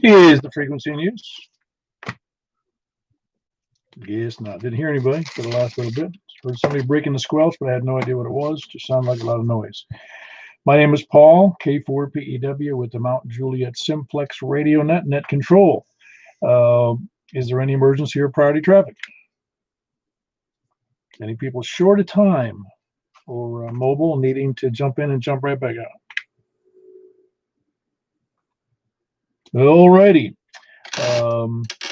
Is the frequency in use? Guess not. Didn't hear anybody for the last little bit. Heard somebody breaking the squelch, but I had no idea what it was. Just sounded like a lot of noise. My name is Paul, K4PEW with the Mount Juliet Simplex Radio Net Control. Is there any emergency or priority traffic? Any people short of time or mobile needing to jump in and jump right back out? Alrighty.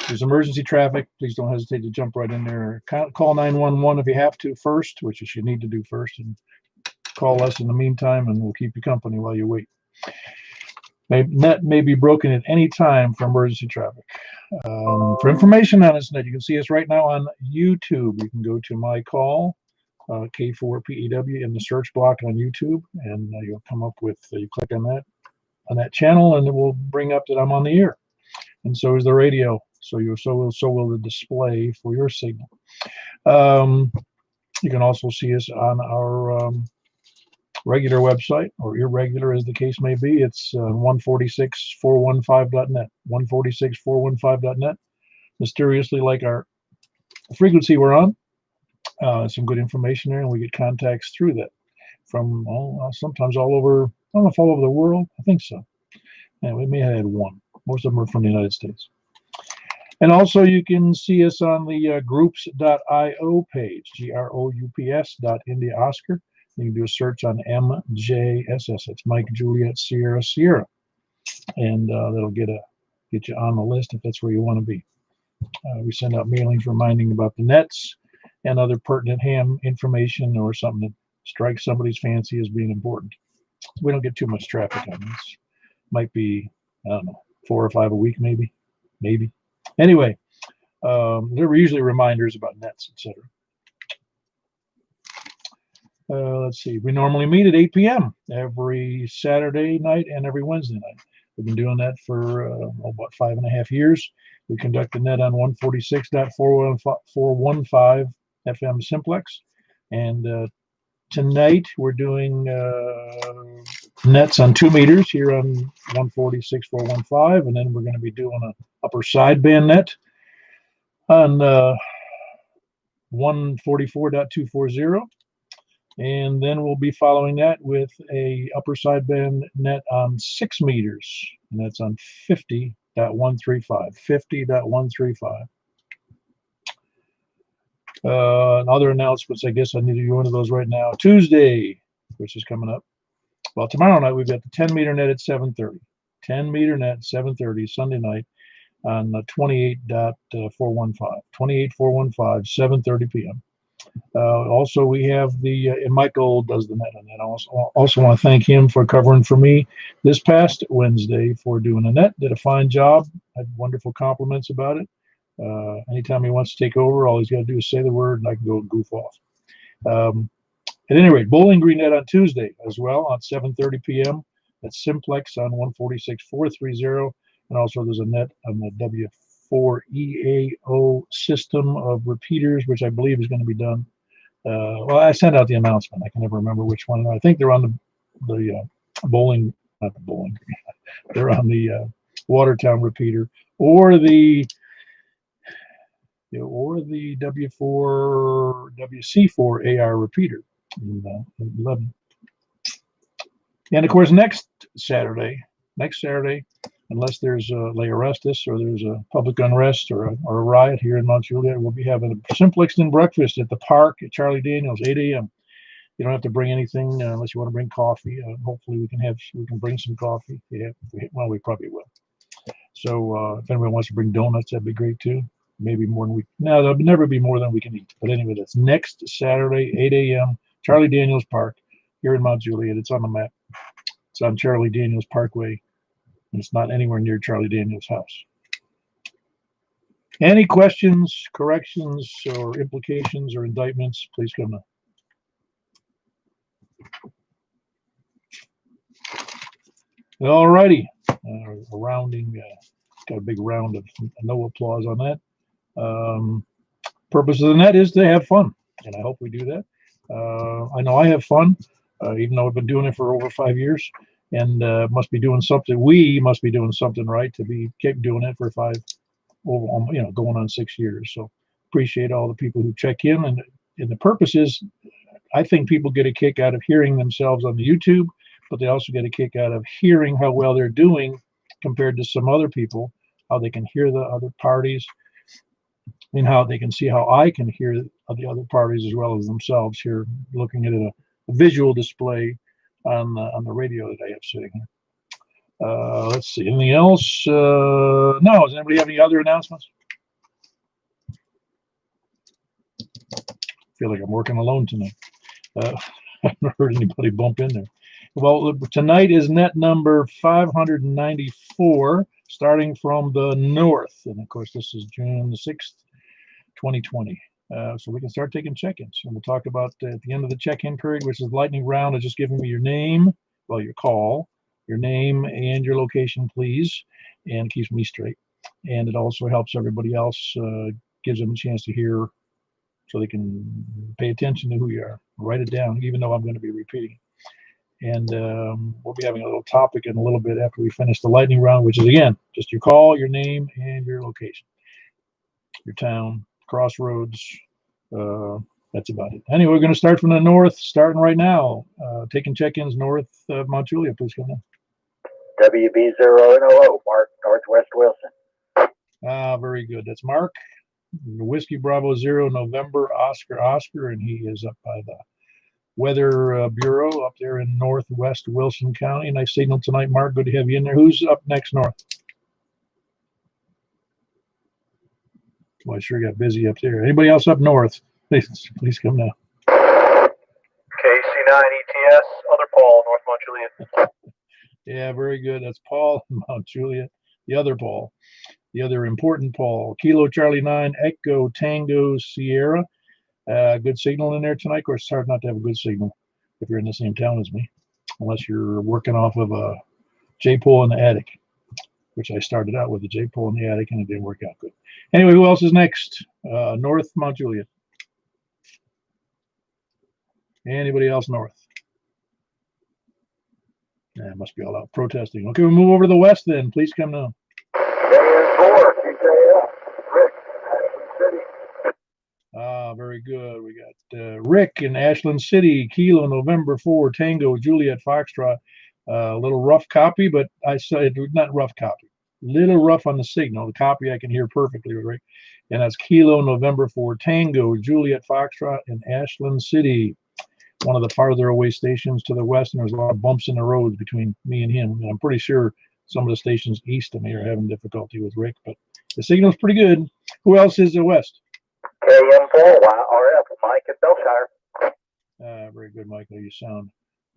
There's emergency traffic. Please don't hesitate to jump right in there. Call 911 if you have to first, which you should need to do first, and call us in the meantime, and we'll keep you company while you wait. Net may be broken at any time for emergency traffic. For information on this net, you can see us right now on YouTube. You can go to my call, K4PEW, in the search block on YouTube, and you'll come up with, you click on that channel, and it will bring up that I'm on the air. And so is the radio. So will the display for your signal. You can also see us on our regular website, or irregular as the case may be. It's 146.415.net. 146.415.net. Mysteriously, like our frequency we're on. Some good information there, and we get contacts through that from sometimes all over. I don't know if all over the world. I think so. And we may have had one. Most of them are from the United States. And also you can see us on the groups.io page, GROUPS.India Oscar. You can do a search on MJSS. It's Mike, Juliet, Sierra, Sierra. And that'll get you on the list if that's where you want to be. We send out mailings reminding about the nets and other pertinent ham information or something that strikes somebody's fancy as being important. We don't get too much traffic on this. Might be, I don't know, 4 or 5 a week, maybe. Anyway, there were usually reminders about nets, etc. Let's see. We normally meet at 8 p.m. every Saturday night and every Wednesday night. We've been doing that for about 5.5 years. We conduct the net on 146.415 FM Simplex, and tonight we're doing nets on 2 meters here on 146.415, and then we're going to be doing an upper sideband net on 144.240, and then we'll be following that with a upper sideband net on 6 meters, and that's on 50.135. 50.135. Other announcements, I guess I need to go into those right now. Tuesday, which is coming up. Well, tomorrow night we've got the 10-meter net at 7:30. 10-meter net, 7:30, Sunday night on 28.415. 28.415, 7:30 p.m. Also, we have and Michael does the net on that. I also want to thank him for covering for me this past Wednesday for doing the net. Did a fine job. Had wonderful compliments about it. Anytime he wants to take over, all he's got to do is say the word, and I can go goof off. At any rate, Bowling Green net on Tuesday as well on 7:30 p.m. That's Simplex on 146.430, and also there's a net on the W4EAO system of repeaters, which I believe is going to be done. Well, I sent out the announcement. I can never remember which one. I think they're on the bowling, not the Bowling Green. They're on the Watertown repeater, or the WC4 AR repeater in 11. And of course, next Saturday, unless there's lay arrestus or there's a public unrest or a riot here in Mount Juliet, we'll be having a Simplexton breakfast at the park at Charlie Daniels, 8 a.m. You don't have to bring anything unless you want to bring coffee. Hopefully, we can bring some coffee. Well, we probably will. So if anyone wants to bring donuts, that'd be great too. Maybe more than there'll never be more than we can eat. But anyway, that's next Saturday, 8 a.m., Charlie Daniels Park here in Mount Juliet. It's on the map. It's on Charlie Daniels Parkway, and it's not anywhere near Charlie Daniels' house. Any questions, corrections, or implications or indictments, please come up. All righty. Got a big round of no applause on that. Purpose of the net is to have fun, and I hope we do that. I know I have fun, even though I've been doing it for over 5 years. and must be doing something. We must be doing something right to be keep doing it for going on 6 years. So appreciate all the people who check in, and the purpose is, I think people get a kick out of hearing themselves on the YouTube, but they also get a kick out of hearing how well they're doing compared to some other people, how they can hear the other parties, and how they can see how I can hear the other parties as well as themselves here, looking at a visual display on the radio that I have sitting here. Let's see, anything else? No, does anybody have any other announcements? I feel like I'm working alone tonight. I haven't heard anybody bump in there. Well, tonight is net number 594, starting from the north. And of course, this is June the 6th, 2020. So we can start taking check-ins. And we'll talk about at the end of the check-in period, which is lightning round, is just giving me your name, well, your call, your name and your location, please, and keeps me straight. And it also helps everybody else, gives them a chance to hear, so they can pay attention to who you are. Write it down, even though I'm going to be repeating. And we'll be having a little topic in a little bit after we finish the lightning round, which is, again, just your call, your name, and your location, your town, crossroads. That's about it. Anyway, we're going to start from the north, starting right now. Taking check-ins north of Mount Juliet. Please come in. WB0NOO, Mark, Northwest Wilson. Very good. That's Mark. Whiskey Bravo 0, November, Oscar, and he is up by the Weather Bureau up there in northwest Wilson County. Nice signal tonight, Mark. Good to have you in there. Who's up next north? Well, I sure got busy up there. Anybody else up north? Please come now. KC9 ETS, other Paul, North Mount Juliet. Yeah, very good. That's Paul, Mount Juliet. The other Paul. The other important Paul. Kilo Charlie 9, Echo Tango Sierra. Good signal in there tonight. Of course, it's hard not to have a good signal if you're in the same town as me, unless you're working off of a J-pole in the attic, which I started out with a J-pole in the attic, and it didn't work out good. Anyway, who else is next? North Mount Juliet. Anybody else north? Yeah, must be all out protesting. Okay, we'll move over to the west then. Please come now. Very good. We got Rick in Ashland City, Kilo November 4, Tango Juliet Foxtrot. A little rough copy, but I said not rough copy. Little rough on the signal. The copy I can hear perfectly, Rick. And that's Kilo November 4, Tango Juliet Foxtrot in Ashland City. One of the farther away stations to the west, and there's a lot of bumps in the roads between me and him. And I'm pretty sure some of the stations east of me are having difficulty with Rick, but the signal's pretty good. Who else is the west? KM4YRF, Mike at Belshire. Very good, Michael. You sound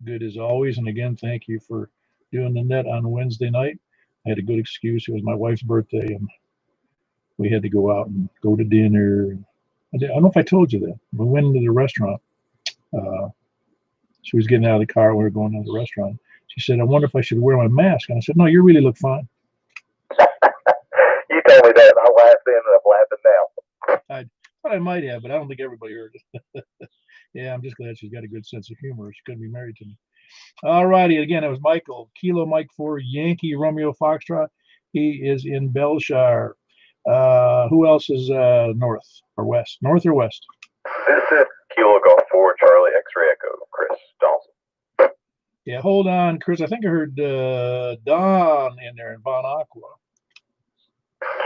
good as always. And again, thank you for doing the net on Wednesday night. I had a good excuse. It was my wife's birthday, and we had to go out and go to dinner. I don't know if I told you that. We went into the restaurant. She was getting out of the car when we were going to the restaurant. She said, I wonder if I should wear my mask. And I said, no, you really look fine. You told me that. I laughed then, and I'm laughing now. I thought I might have, but I don't think everybody heard it. Yeah, I'm just glad she's got a good sense of humor. She couldn't be married to me. All righty. Again, it was Michael. Kilo Mike 4, Yankee Romeo Foxtrot. He is in Belshire. Who else is north or west? North or west? This is Kilo Golf 4, Charlie X-Ray Echo, Chris Donaldson. Yeah, hold on, Chris. I think I heard Don in there in Bon Aqua.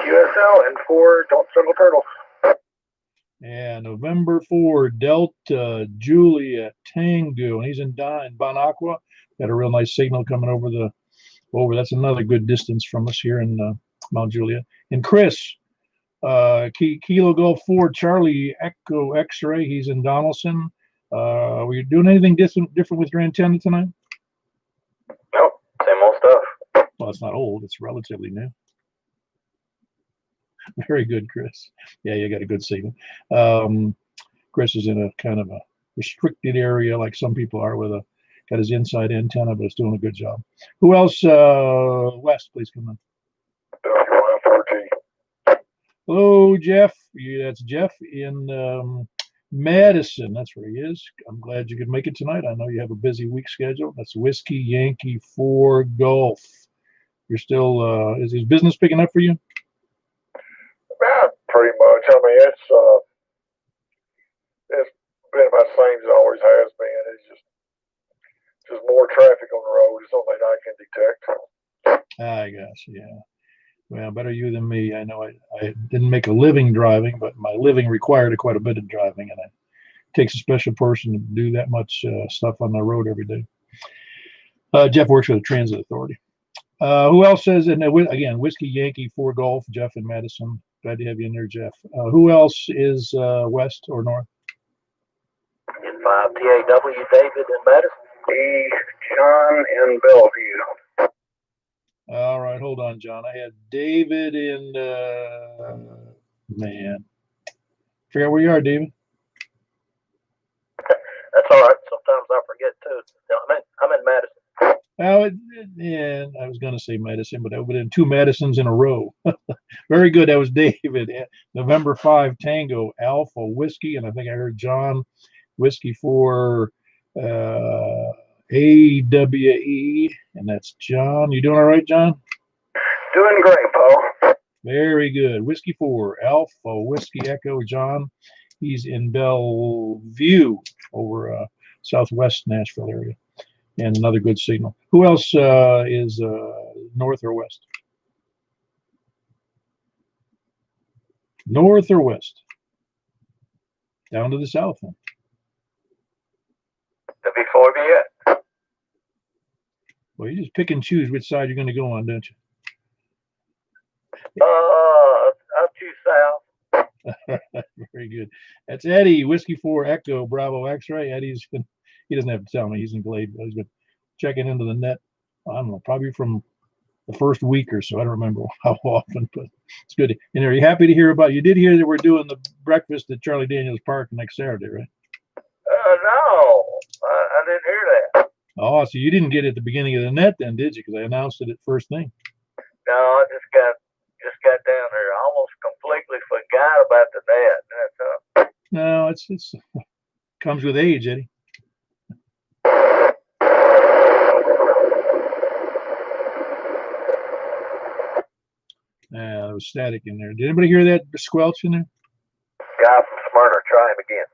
QSL and 4, Don't Struggle Turtles. Yeah, November 4, Delta Juliet Tango, and he's in Bon Aqua. Got a real nice signal coming over that's another good distance from us here in Mount Juliet. And Chris, Kilo Golf 4, Charlie Echo X-Ray, he's in Donaldson. Were you doing anything different with your antenna tonight? Nope, same old stuff. Well, it's not old, it's relatively new. Very good, Chris. Yeah, you got a good signal. Chris is in a kind of a restricted area like some people are got his inside antenna, but it's doing a good job. Who else? West, please come in. Hello, Jeff. That's Jeff in Madison, that's where he is. I'm glad you could make it tonight. I know you have a busy week scheduled. That's Whiskey Yankee 4 Golf. You're still, is his business picking up for you? Pretty much. I mean, it's been about the same as it always has been. It's just more traffic on the road is something I can detect. I guess, yeah. Well, better you than me. I know I didn't make a living driving, but my living required quite a bit of driving, and it takes a special person to do that much stuff on the road every day. Jeff works for the Transit Authority. Who else says, and again, Whiskey Yankee 4 Golf, Jeff and Madison. Glad to have you in there, Jeff. Who else is west or north? In 5 TAW, David and Madison. John in Bellevue. All right, hold on, John. I had David in, man. Forget where you are, David. That's all right. Sometimes I forget too. I'm in Madison. Oh, yeah, I was going to say Madison, but I would have been 2 Madisons in a row. Very good. That was David. November 5 Tango Alpha Whiskey, and I think I heard John Whiskey for AWE, and that's John. You doing all right, John? Doing great, Paul. Very good. Whiskey 4 Alpha Whiskey Echo John. He's in Bellevue over southwest Nashville area. And another good signal. Who else is north or west? North or west? Down to the south then. Before yet. Well, you just pick and choose which side you're going to go on, don't you? I'll choose south. Very good. That's Eddie, Whiskey 4 Echo Bravo X-Ray. Eddie's been, he doesn't have to tell me, he's in Glade. He's been checking into the net, I don't know, probably from the first week or so. I don't remember how often, but it's good. And are you happy to hear about, you did hear that we're doing the breakfast at Charlie Daniels Park next Saturday, right? No, I didn't hear that. Oh, so you didn't get it at the beginning of the net then, did you? Because I announced it at first thing. No, I just got down there. I almost completely forgot about the net. No, it's comes with age, Eddie. There was static in there. Did anybody hear that squelch in there? Guy from Smyrna, try him again.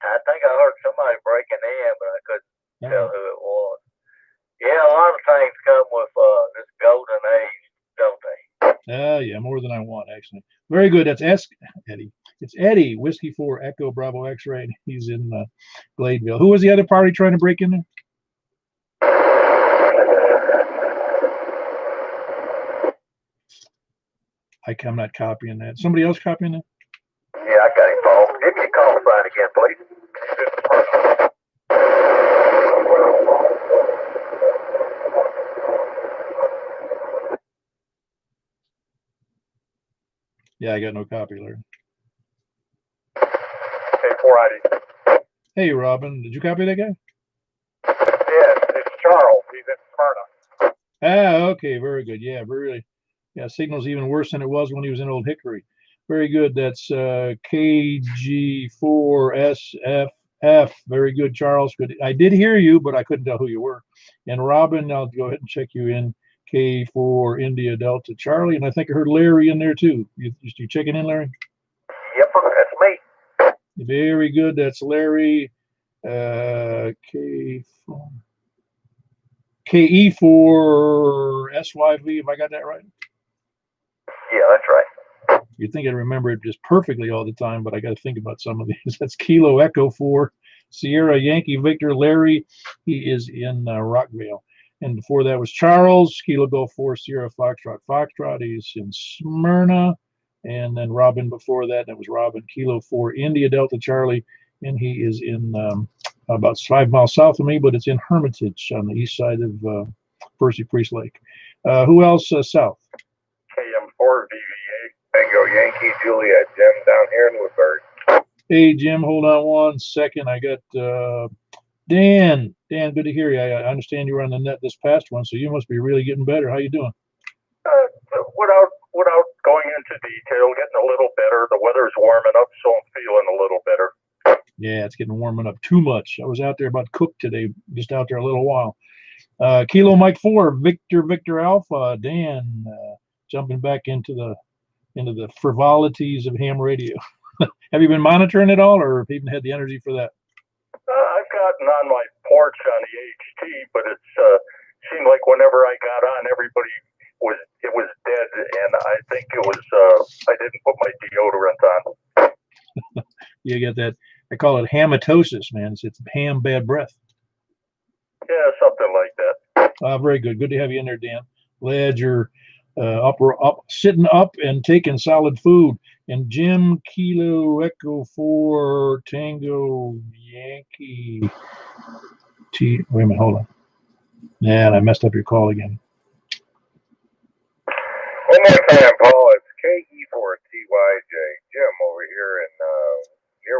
I think I heard somebody breaking in, but I couldn't tell who it was. Yeah, a lot of things come with this golden age, don't they? Yeah, more than I want, actually. Very good. That's Eddie. It's Eddie, Whiskey 4 Echo Bravo X-Ray. He's in Gladeville. Who was the other party trying to break in there? I'm not copying that. Somebody else copying that? Yeah, I got it, Paul. Give me a call sign again, please. Yeah, I got no copy, Larry. Hey, 4ID. Hey, Robin, did you copy that guy? Yes, it's Charles. He's in Smyrna. Okay, very good. Yeah, really. Yeah, signal's even worse than it was when he was in Old Hickory. Very good. That's KG4SFF. Very good, Charles. Good. I did hear you, but I couldn't tell who you were. And Robin, I'll go ahead and check you in. K4 India Delta Charlie, and I think I heard Larry in there too. You checking in, Larry? Yep, that's me. Very good. That's Larry. KE4 SYV. Have I got that right? Yeah, that's right. You'd think I'd remember it just perfectly all the time, but I got to think about some of these. That's Kilo Echo 4 Sierra Yankee Victor Larry. He is in Rockville. And before that was Charles, Kilo Golf 4 Sierra Foxtrot. He's in Smyrna. And then Robin before that was Robin, Kilo 4 India Delta Charlie. And he is in about 5 miles south of me, but it's in Hermitage on the east side of Percy Priest Lake. Who else south? KM4 DVA Tango Yankee Juliet Jim down here in Woodbury. Hey, Jim, hold on 1 second. I got Dan. Dan, good to hear you. I understand you were on the net this past one, so you must be really getting better. How you doing? Without going into detail, getting a little better. The weather's warming up, so I'm feeling a little better. Yeah, it's getting warming up too much. I was out there about cook today, just out there a little while. Kilo Mike 4, Victor Alpha, Dan, jumping back into the frivolities of ham radio. Have you been monitoring it all, or even had the energy for that? I've gotten on my porch on the HT, but it's seemed like whenever I got on, everybody was dead, and I think it was I didn't put my deodorant on. You get that? I call it hamatosis, man. It's ham bad breath. Yeah, something like that. Very good. Good to have you in there, Dan. Glad you're sitting up and taking solid food. And Jim Kilo Echo 4 Tango Yankee T. Wait a minute, hold on. Man, I messed up your call again. One more time, Paul. It's KE4TYJ. Jim over here in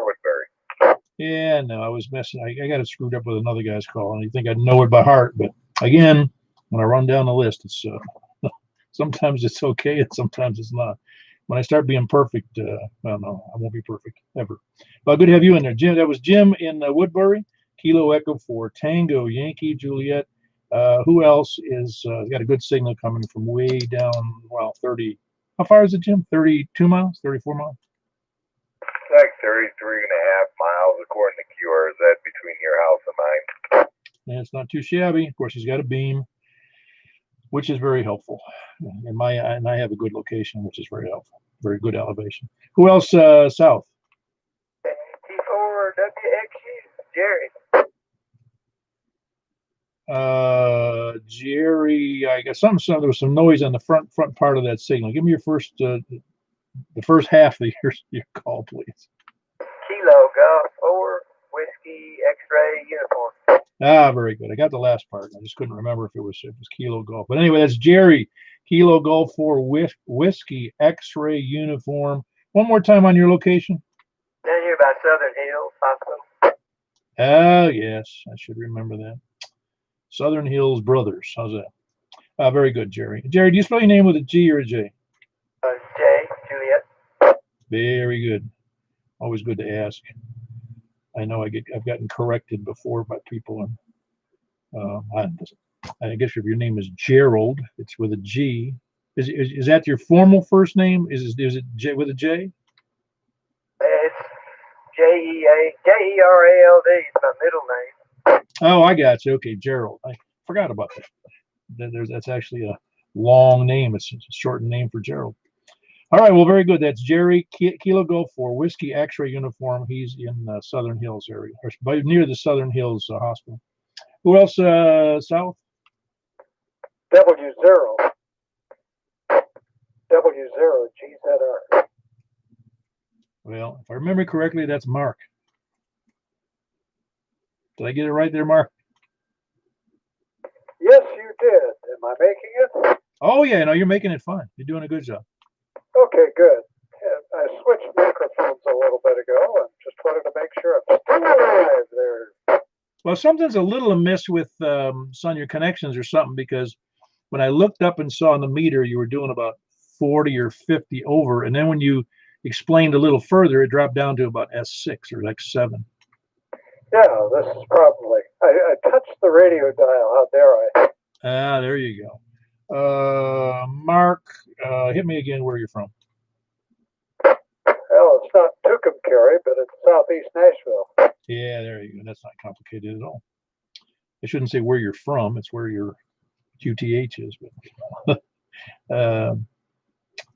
Woodbury. Yeah, no, I was messing. I got it screwed up with another guy's call, and you think I'd know it by heart. But again, when I run down the list, it's sometimes it's okay, and sometimes it's not. When I start being perfect, well, no, I won't be perfect ever. But good to have you in there, Jim. That was Jim in Woodbury. Kilo Echo 4 Tango Yankee Juliet. Who else is got a good signal coming from way down? Well, 30. How far is it, Jim? 32 miles? 34 miles? Like 33.5 miles according to QRZ between your house and mine. Yeah, it's not too shabby. Of course, he's got a beam, which is very helpful. And I have a good location, which is very helpful. Very good elevation. Who else south? T4WXU, Jerry. Jerry, I guess there was some noise on the front part of that signal. Give me your first the first half of your call, please. Kilo Golf 4 Whiskey X-ray uniform. Ah, very good. I got the last part. I just couldn't remember if it was Kilo Golf. But anyway, that's Jerry. Kilo Golf 4 Whiskey X-ray uniform. One more time on your location. Down here by Southern Hills Hospital. Ah, yes. I should remember that. Southern Hills Brothers. How's that? Very good, Jerry. Jerry, do you spell your name with a G or a J? J, Juliet. Very good. Always good to ask. I know I've gotten corrected before by people, and I guess if your name is Gerald, it's with a G. Is that your formal first name? Is it J with a J? It's Jerald. It's my middle name. Oh, I got you. Okay, Gerald. I forgot about that. That's actually a long name. It's a shortened name for Gerald. All right, well, very good. That's Jerry, Kilo Golf 4 Whiskey X-ray uniform. He's in Southern Hills area, or near the Southern Hills Hospital. Who else south? W0 GZR. Well, if I remember correctly, that's Mark. Did I get it right there, Mark? Yes, you did. Am I making it? Oh, yeah, no, you're making it fine. You're doing a good job. Okay, good. I switched microphones a little bit ago and just wanted to make sure I'm still alive there. Well, something's a little amiss with some of your connections or something, because when I looked up and saw on the meter, you were doing about 40 or 50 over. And then when you explained a little further, it dropped down to about S6 or like 7. Yeah, this is probably. I touched the radio dial. How dare I? Ah, there you go. Mark, hit me again where you're from. Well, it's not Tucumcari, but it's southeast Nashville. Yeah, there you go. That's not complicated at all. I shouldn't say where you're from. It's where your QTH is. But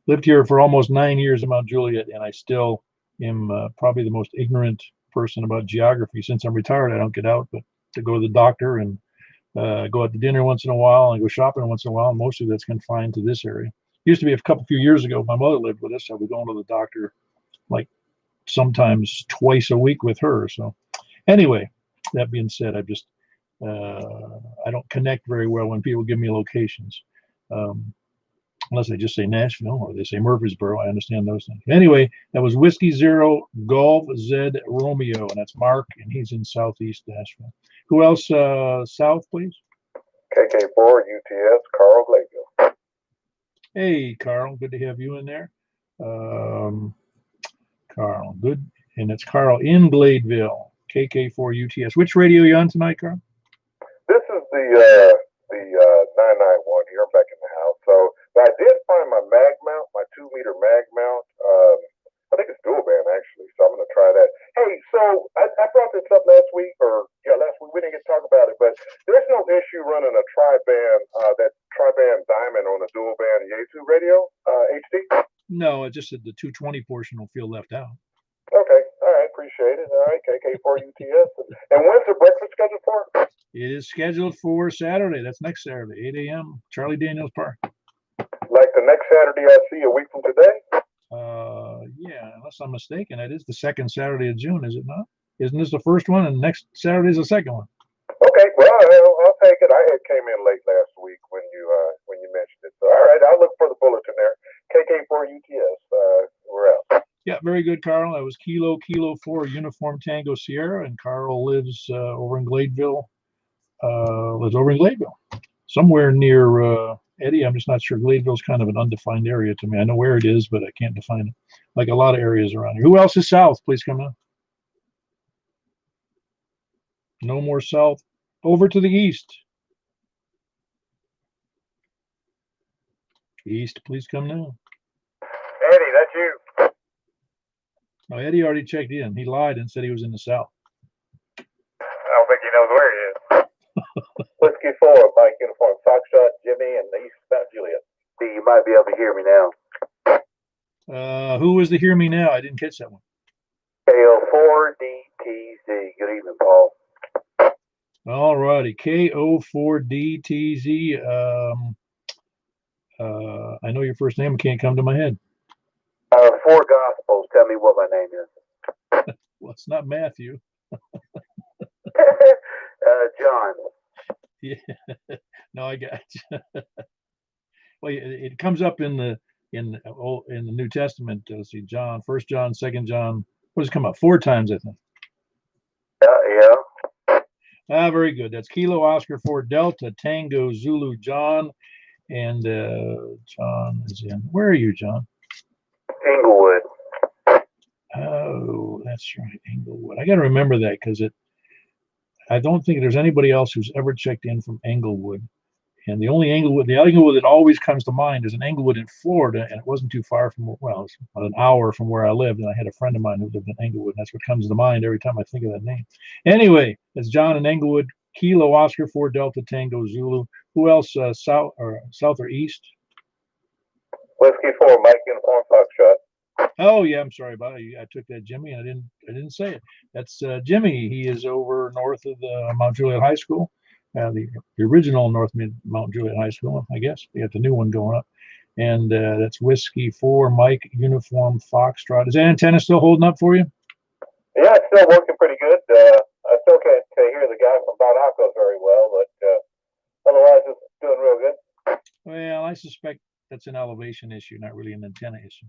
lived here for almost 9 years in Mount Juliet, and I still am probably the most ignorant person about geography. Since I'm retired, I don't get out, but to go to the doctor and go out to dinner once in a while and go shopping once in a while. And mostly that's confined to this area. Used to be a few years ago, my mother lived with us. I would go to the doctor like sometimes twice a week with her. So anyway, that being said, I don't connect very well when people give me locations. Unless they just say Nashville or they say Murfreesboro. I understand those things. Anyway, that was Whiskey 0 Golf Z Romeo, and that's Mark, and he's in southeast Nashville. Who else south, please? KK4 UTS Carl Glago. Hey, Carl, good to have you in there. Carl, good. And it's Carl in Gladeville, KK4UTS. Which radio are you on tonight, Carl? This is the 991 here. I'm back in the house. So, but I did find my mag mount, my 2-meter mag mount. I think it's dual band actually, so I'm going to try that. Hey, so I brought this up last week, last week. We didn't get to talk about it, but there's no issue running a tri-band, that tri-band diamond on a dual band Yaesu radio, HD? No, it's just that the 220 portion will feel left out. Okay, all right, appreciate it. All right, KK4UTS. And when's the breakfast scheduled for? It is scheduled for Saturday. That's next Saturday, 8 a.m., Charlie Daniels Park. Like the next Saturday I see a week from today? Yeah, unless I'm mistaken, that is the second Saturday of June, is it not? Isn't this the first one, and next Saturday is the second one? Okay, well, I'll take it. I came in late last week when you mentioned it. So, all right, I'll look for the bulletin there. KK4UTS, we're out. Yeah, very good, Carl. That was Kilo 4 Uniform Tango Sierra, and Carl lives over in Gladeville. Somewhere near Eddie. I'm just not sure. Gladeville's kind of an undefined area to me. I know where it is, but I can't define it. Like a lot of areas around here. Who else is south? Please come down. No more south. Over to the east. East, please come now. Eddie, that's you. Oh, Eddie already checked in. He lied and said he was in the south. I don't think he knows where he is. Whiskey 4, Mike Uniform, Foxtrot, Jimmy, and East Mount Juliet. You might be able to hear me now. Who was the hear me now? I didn't catch that one. KO4DTZ. Good evening, Paul. All righty. KO4DTZ. I know your first name. It can't come to my head. 4 Gospels. Tell me what my name is. Well, it's not Matthew. John. Yeah. No, I got you. Well, it comes up in the New Testament. Let's see, John, 1 John, 2 John. What does it come up? 4 times, I think. Yeah. Very good. That's Kilo Oscar 4 Delta Tango Zulu John, and John is in. Where are you, John? Inglewood. Oh, that's right, Englewood. I got to remember that because I don't think there's anybody else who's ever checked in from Englewood. And the Englewood that always comes to mind is an Englewood in Florida, and it wasn't too far from, well, it's about an hour from where I lived, and I had a friend of mine who lived in Englewood, and that's what comes to mind every time I think of that name. Anyway, it's John in Englewood, Kilo Oscar 4 Delta Tango Zulu. Who else? South or east? Whiskey 4, Mike Uniform, Foxtrot. Oh yeah, I'm sorry about it. I took that Jimmy, and I didn't say it. That's Jimmy. He is over north of the Mount Juliet High School. The original Mount Juliet High School, I guess. We got the new one going up. And that's Whiskey 4, Mike, Uniform, Foxtrot. Is that antenna still holding up for you? Yeah, it's still working pretty good. I still can't hear the guy from Baudaco very well, but otherwise it's doing real good. Well, I suspect that's an elevation issue, not really an antenna issue.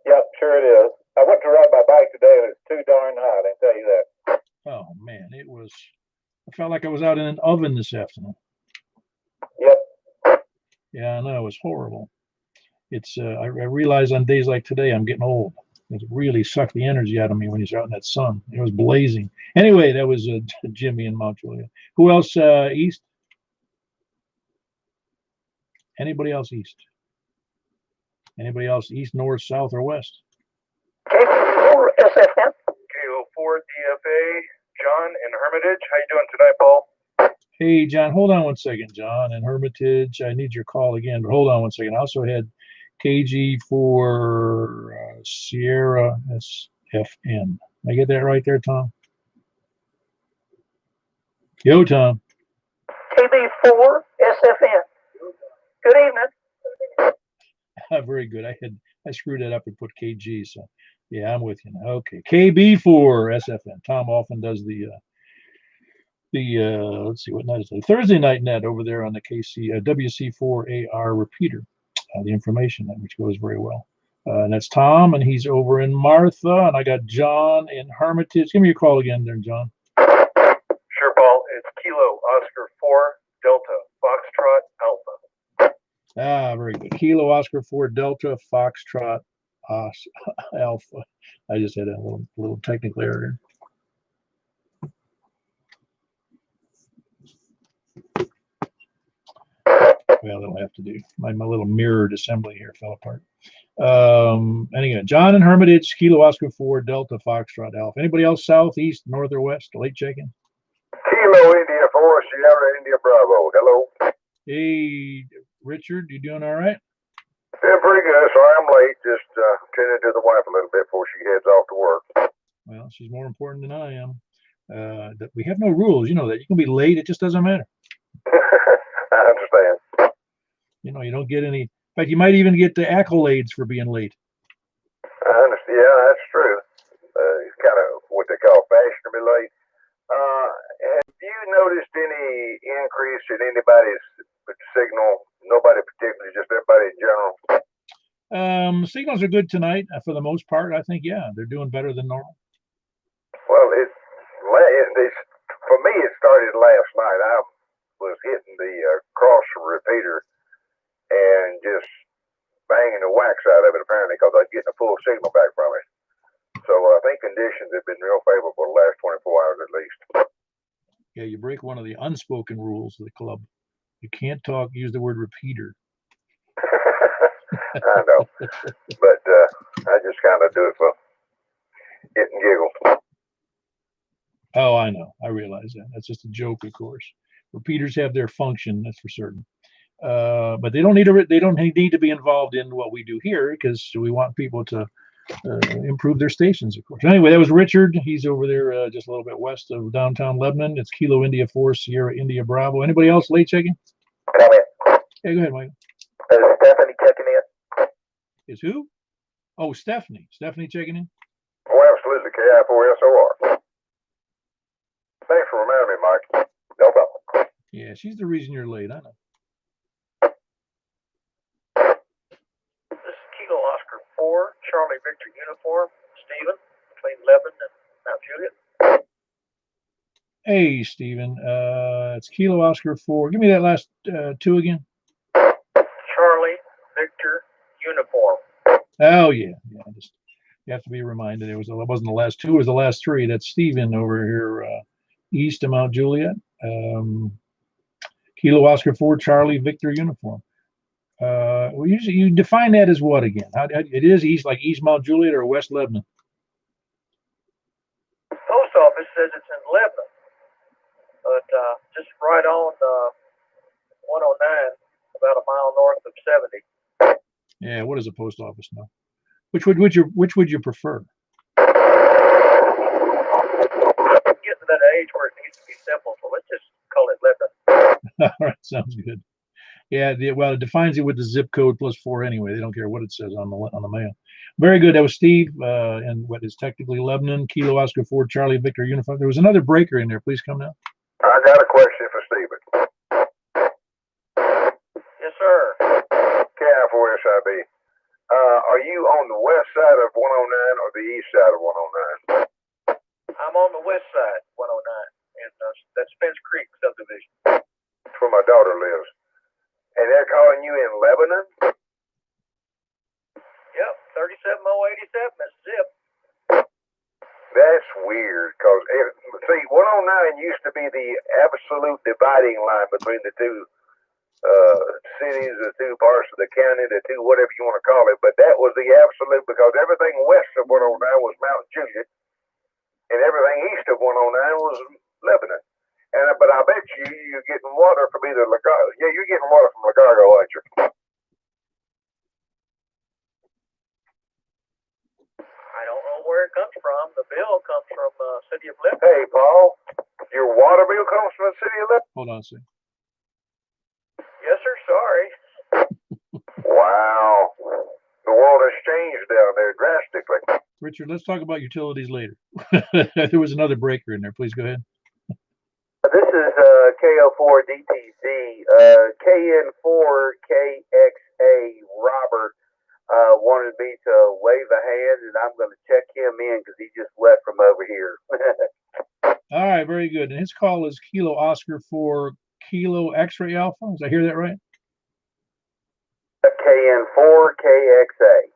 Yep, sure it is. I went to ride my bike today, and it's too darn hot, I can tell you that. Oh, man, I felt like I was out in an oven this afternoon. Yep. Yeah, I know, it was horrible. It's I realize on days like today I'm getting old. It really sucked the energy out of me when you're out in that sun. It was blazing. Anyway, that was Jimmy in Mount Juliet. Who else east? Anybody else east? Anybody else east, north, south, or west? KO4 SFM. KO4 DFA, John in Hermitage. How you doing tonight, Paul? Hey, John, hold on one second, John. In Hermitage, I need your call again, but hold on one second. I also had KG for Sierra SFN. Did I get that right there, Tom? Yo, Tom. KB4 SFN. Good evening. Very good. I screwed that up and put KG, so yeah, I'm with you now. Okay, KB4 SFN. Tom often does the let's see, what night is it? Thursday night net over there on the WC4AR repeater. The information which goes very well. And that's Tom, and he's over in Martha, and I got John in Hermitage. Give me your call again there, John. Sure, Paul. It's Kilo Oscar 4 Delta Foxtrot Alpha. Very good. Kilo Oscar 4 Delta Foxtrot Alpha. I just had a little technical error. Well, that'll have to do. My little mirrored assembly here fell apart. Anyway, John and Hermitage, Kilo Oscar 4, Delta Foxtrot Alpha. Anybody else south, east, north, or west? Late check-in. Kilo India 4, Sierra India Bravo. Hello. Hey, Richard, you doing all right? Doing pretty good. Sorry I'm late. Just tending to the wife a little bit before she heads off to work. Well, she's more important than I am. We have no rules. You know that. You can be late. It just doesn't matter. I understand. You know, you don't get any. In fact, you might even get the accolades for being late. I understand. Yeah, that's true. It's kind of what they call fashionably late. Have you noticed any increase in anybody's signal? Nobody particularly, just everybody in general. Signals are good tonight for the most part. I think, yeah, they're doing better than normal. Well, for me, it started last night. I was hitting the cross repeater and just banging the wax out of it, apparently, because I was getting a full signal back from it. So I think conditions have been real favorable the last 24 hours at least. Yeah, you break one of the unspoken rules of the club. You can't use the word repeater. I know, but I just kind of do it for get and giggle. Oh, I know. I realize that. That's just a joke, of course. Repeaters have their function, that's for certain. But they don't need to be involved in what we do here because we want people to improve their stations, of course. Anyway, that was Richard. He's over there just a little bit west of downtown Lebanon. It's Kilo India 4, Sierra India Bravo. Anybody else late checking? Comment. Hey, go ahead, Michael. Stephanie checking in. Is who? Oh, Stephanie. Stephanie checking in? Oh, absolutely, KI4SOR. Thanks for reminding me, Mike. No problem. Yeah, she's the reason you're late, I know. This is Kilo Oscar 4, Charlie Victor Uniform, Stephen, between Lebanon and Mount Juliet. Hey, Stephen. It's Kilo Oscar 4. Give me that last 2 again. Charlie Victor Uniform. Oh, yeah. You have to be reminded. It wasn't the last 2, it was the last 3. That's Stephen over here east of Mount Juliet. Kilo Oscar 4, Charlie Victor Uniform. Well, usually you define that as what again? It is east, like East Mount Juliet or West Lebanon? Post office says it's in Lebanon, but just right on 109, about a mile north of 70. Yeah, what is a post office now? Which would you prefer? I'm getting to that age where it needs to be simple, so let's just call it Lebanon. All right, sounds good. Yeah, well, it defines it with the zip code +4 anyway. They don't care what it says on the mail. Very good. That was Steve, and what is technically Lebanon. Kilo Oscar 4, Charlie Victor Uniform. There was another breaker in there. Please come now. I got a question for Stephen. Yes, sir. KI4SIB. Are you on the west side of 109 or the east side of 109? I'm on the west side, 109, and that's Spence Creek subdivision. That's where my daughter lives. And they're calling you in Lebanon? Yep, 37087 is zip. That's weird, because, see, 109 used to be the absolute dividing line between the two cities, the two parts of the county, the two whatever you want to call it, but that was the absolute, because everything west of 109 was Mount Juliet, and everything east of 109 was Lebanon. But I bet you're getting water from either Lagargo. Yeah, you're getting water from Lagargo, aren't you? I don't know where it comes from. The bill comes from City of Lebanon. Hey, Paul, your water bill comes from the city of Lebanon? Hold on a second. Yes, sir. Sorry. Wow. The world has changed down there drastically. Richard, let's talk about utilities later. There was another breaker in there. Please go ahead. This is KO4DTC, KN4KXA Robert wanted me to wave a hand, and I'm going to check him in because he just left from over here. All right, very good. And his call is Kilo Oscar 4, Kilo X-ray Alpha. Did I hear that right? KN4KXA.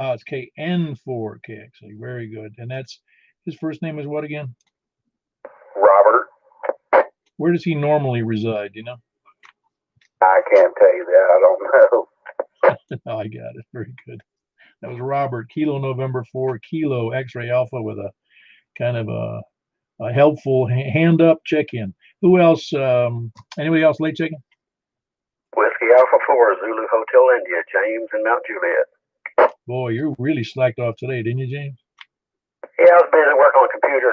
Oh, it's KN4KXA. Very good. And that's his first name is what again? Robert. Where does he normally reside? You know? I can't tell you that. I don't know. Oh, I got it. Very good. That was Robert. Kilo November 4, Kilo X-ray Alpha with a kind of a helpful hand up check-in. Who else? Anybody else late check-in? Whiskey Alpha 4, Zulu Hotel India, James and Mount Juliet. Boy, you really slacked off today, didn't you, James? Yeah, I was busy working on the computer.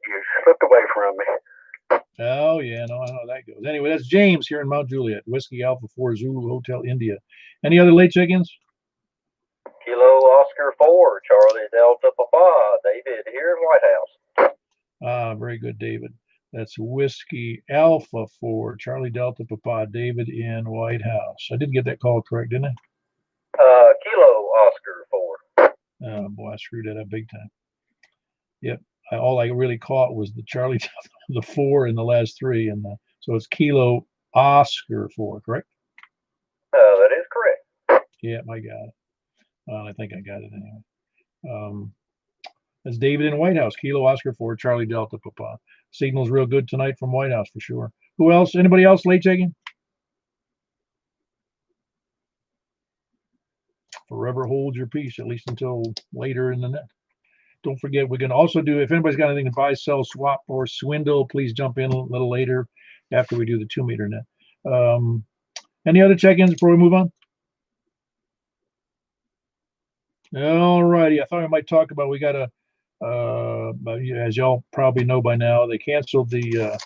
You slipped away from me. Oh, yeah, no, I know how that goes. Anyway, that's James here in Mount Juliet, Whiskey Alpha 4, Zulu Hotel India. Any other late check-ins? Kilo Oscar 4, Charlie Delta Papa, David here in White House. Ah, very good, David. That's Whiskey Alpha 4, Charlie Delta Papa, David in White House. I did get that call correct, didn't I? Kilo Oscar 4. Oh, boy, I screwed that up big time. Yep. All I really caught was the Charlie, the 4 in the last 3. And so it's Kilo Oscar 4, correct? That is correct. Yep, I got it. I think I got it anyway. That's David in White House, Kilo Oscar 4, Charlie Delta Papa. Signal's real good tonight from White House for sure. Who else? Anybody else late checking? Forever hold your peace, at least until later in the net. Don't forget, we're going to also do, if anybody's got anything to buy, sell, swap, or swindle, please jump in a little later after we do the 2 meter net. Any other check-ins before we move on? All righty. I thought I might talk about, we got a, as y'all probably know by now, they canceled the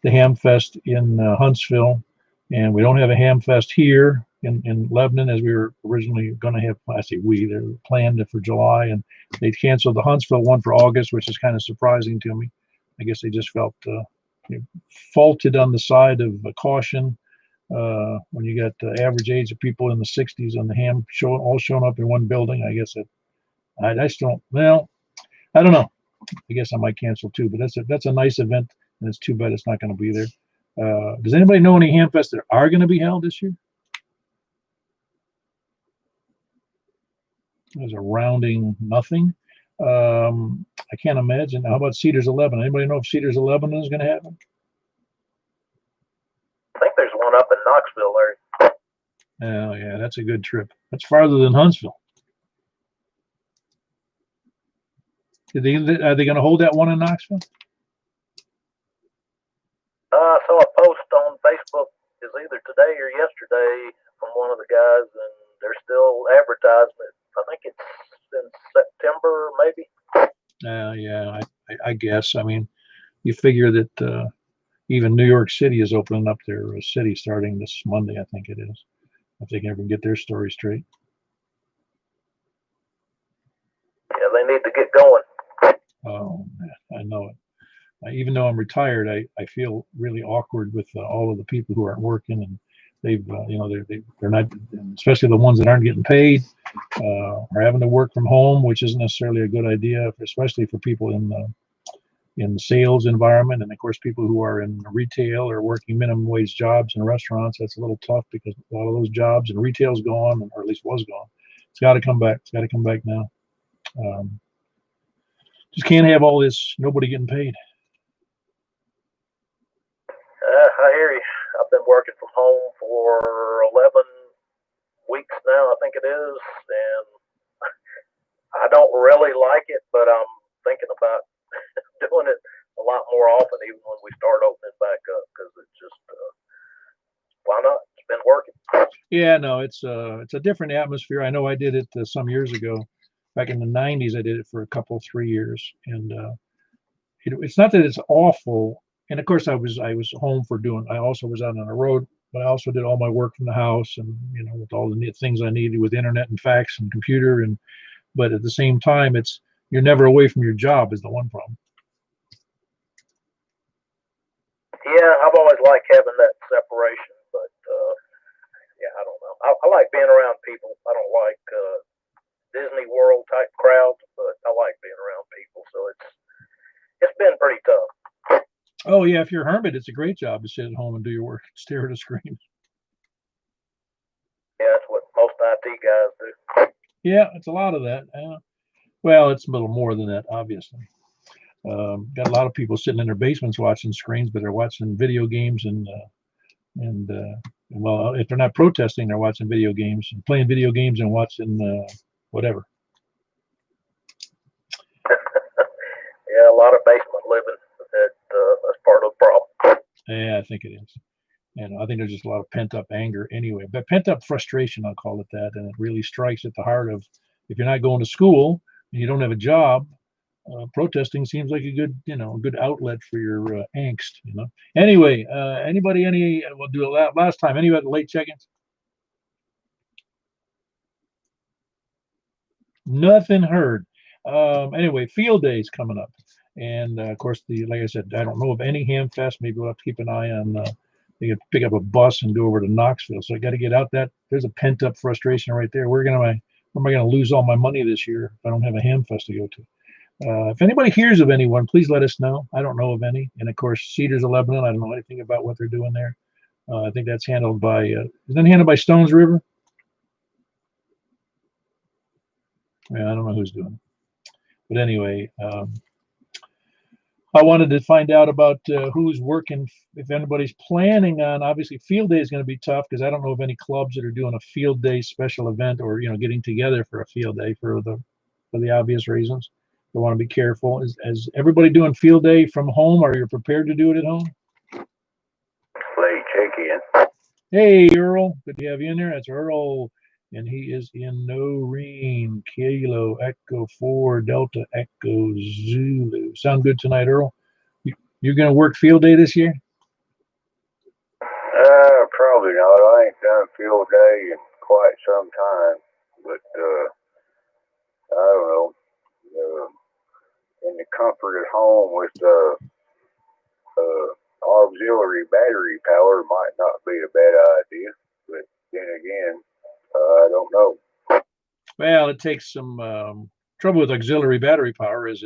Ham Fest in Huntsville, and we don't have a Ham Fest here in Lebanon as we were originally going to have. I say we, they were planned for July, and they canceled the Huntsville one for August, which is kind of surprising to me. I guess they just felt faulted on the side of caution when you got the average age of people in the 60s on the Ham show all showing up in one building. I guess I just don't. Well, I don't know. I guess I might cancel too, but that's a nice event, and it's too bad it's not going to be there. Does anybody know any Hamfests that are going to be held this year? There's a rounding nothing. I can't imagine. How about Cedars 11? Anybody know if Cedars 11 is going to happen? I think there's one up in Knoxville, Larry. Oh, yeah, that's a good trip. That's farther than Huntsville. Are they going to hold that one in Knoxville? I saw a post on Facebook is either today or yesterday from one of the guys, and they're still advertising it. I think it's in September, maybe. Yeah, I guess. I mean, you figure that even New York City is opening up their city starting this Monday, I think it is, if they can ever get their story straight. Yeah, they need to get going. Oh, man, I know it. Even though I'm retired, I feel really awkward with all of the people who aren't working, and they've, they're not, especially the ones that aren't getting paid, are having to work from home, which isn't necessarily a good idea, especially for people in the sales environment, and of course people who are in retail or working minimum wage jobs in restaurants. That's a little tough because a lot of those jobs and retail's gone, or at least was gone. It's got to come back. It's got to come back now. Just can't have all this nobody getting paid. I hear you. I've been working from home for 11 weeks now, I think it is, and I don't really like it, but I'm thinking about doing it a lot more often, even when we start opening back up, because it's just, why not? It's been working. Yeah, no, it's a different atmosphere. I know I did it some years ago. Back in the 90s, I did it for 3 years, and it's not that it's awful. And of course, I was home for doing. I also was out on the road, but I also did all my work from the house, and with all the things I needed with internet and fax and computer. But at the same time, you're never away from your job is the one problem. Yeah, I've always liked having that separation, but yeah, I don't know. I like being around people. I don't like Disney World type crowds, but I like being around people. So it's been pretty tough. Oh yeah, if you're a hermit, it's a great job to sit at home and do your work, stare at a screen. Yeah, that's what most IT guys do. Yeah, it's a lot of that. Well, it's a little more than that, obviously. Got a lot of people sitting in their basements watching screens, but they're watching video games and well, if they're not protesting, they're watching video games and playing video games and watching whatever. Yeah, a lot of basement living. That's part of the problem. Yeah, I think it is. And I think there's just a lot of pent up anger anyway, but pent up frustration, I'll call it that. And it really strikes at the heart of if you're not going to school and you don't have a job, protesting seems like a good, a good outlet for your angst. Anyway, we'll do it last time. Anybody late check-ins? Nothing heard. Anyway, field days coming up. And of course, like I said, I don't know of any ham fest. Maybe we'll have to keep an eye on. You can pick up a bus and go over to Knoxville. So I got to get out that. There's a pent up frustration right there. Where am I going to lose all my money this year if I don't have a ham fest to go to? If anybody hears of anyone, please let us know. I don't know of any. And of course, Cedars of Lebanon, I don't know anything about what they're doing there. I think that's handled by, is that handled by Stones River? Yeah, I don't know who's doing it. But anyway, I wanted to find out about who's working, if anybody's planning on, obviously field day is going to be tough because I don't know of any clubs that are doing a field day special event or, getting together for a field day for the obvious reasons. We want to be careful. Is everybody doing field day from home? Are you prepared to do it at home? Play check in. Hey, Earl. Good to have you in there. That's Earl. And he is in Noreen, Kilo, Echo 4, Delta, Echo, Zulu. Sound good tonight, Earl? You're going to work field day this year? Probably not. I ain't done field day in quite some time, but I don't know. In the comfort at home with auxiliary battery power might not be a bad idea, but then again, I don't know. Well, it takes some trouble with auxiliary battery power is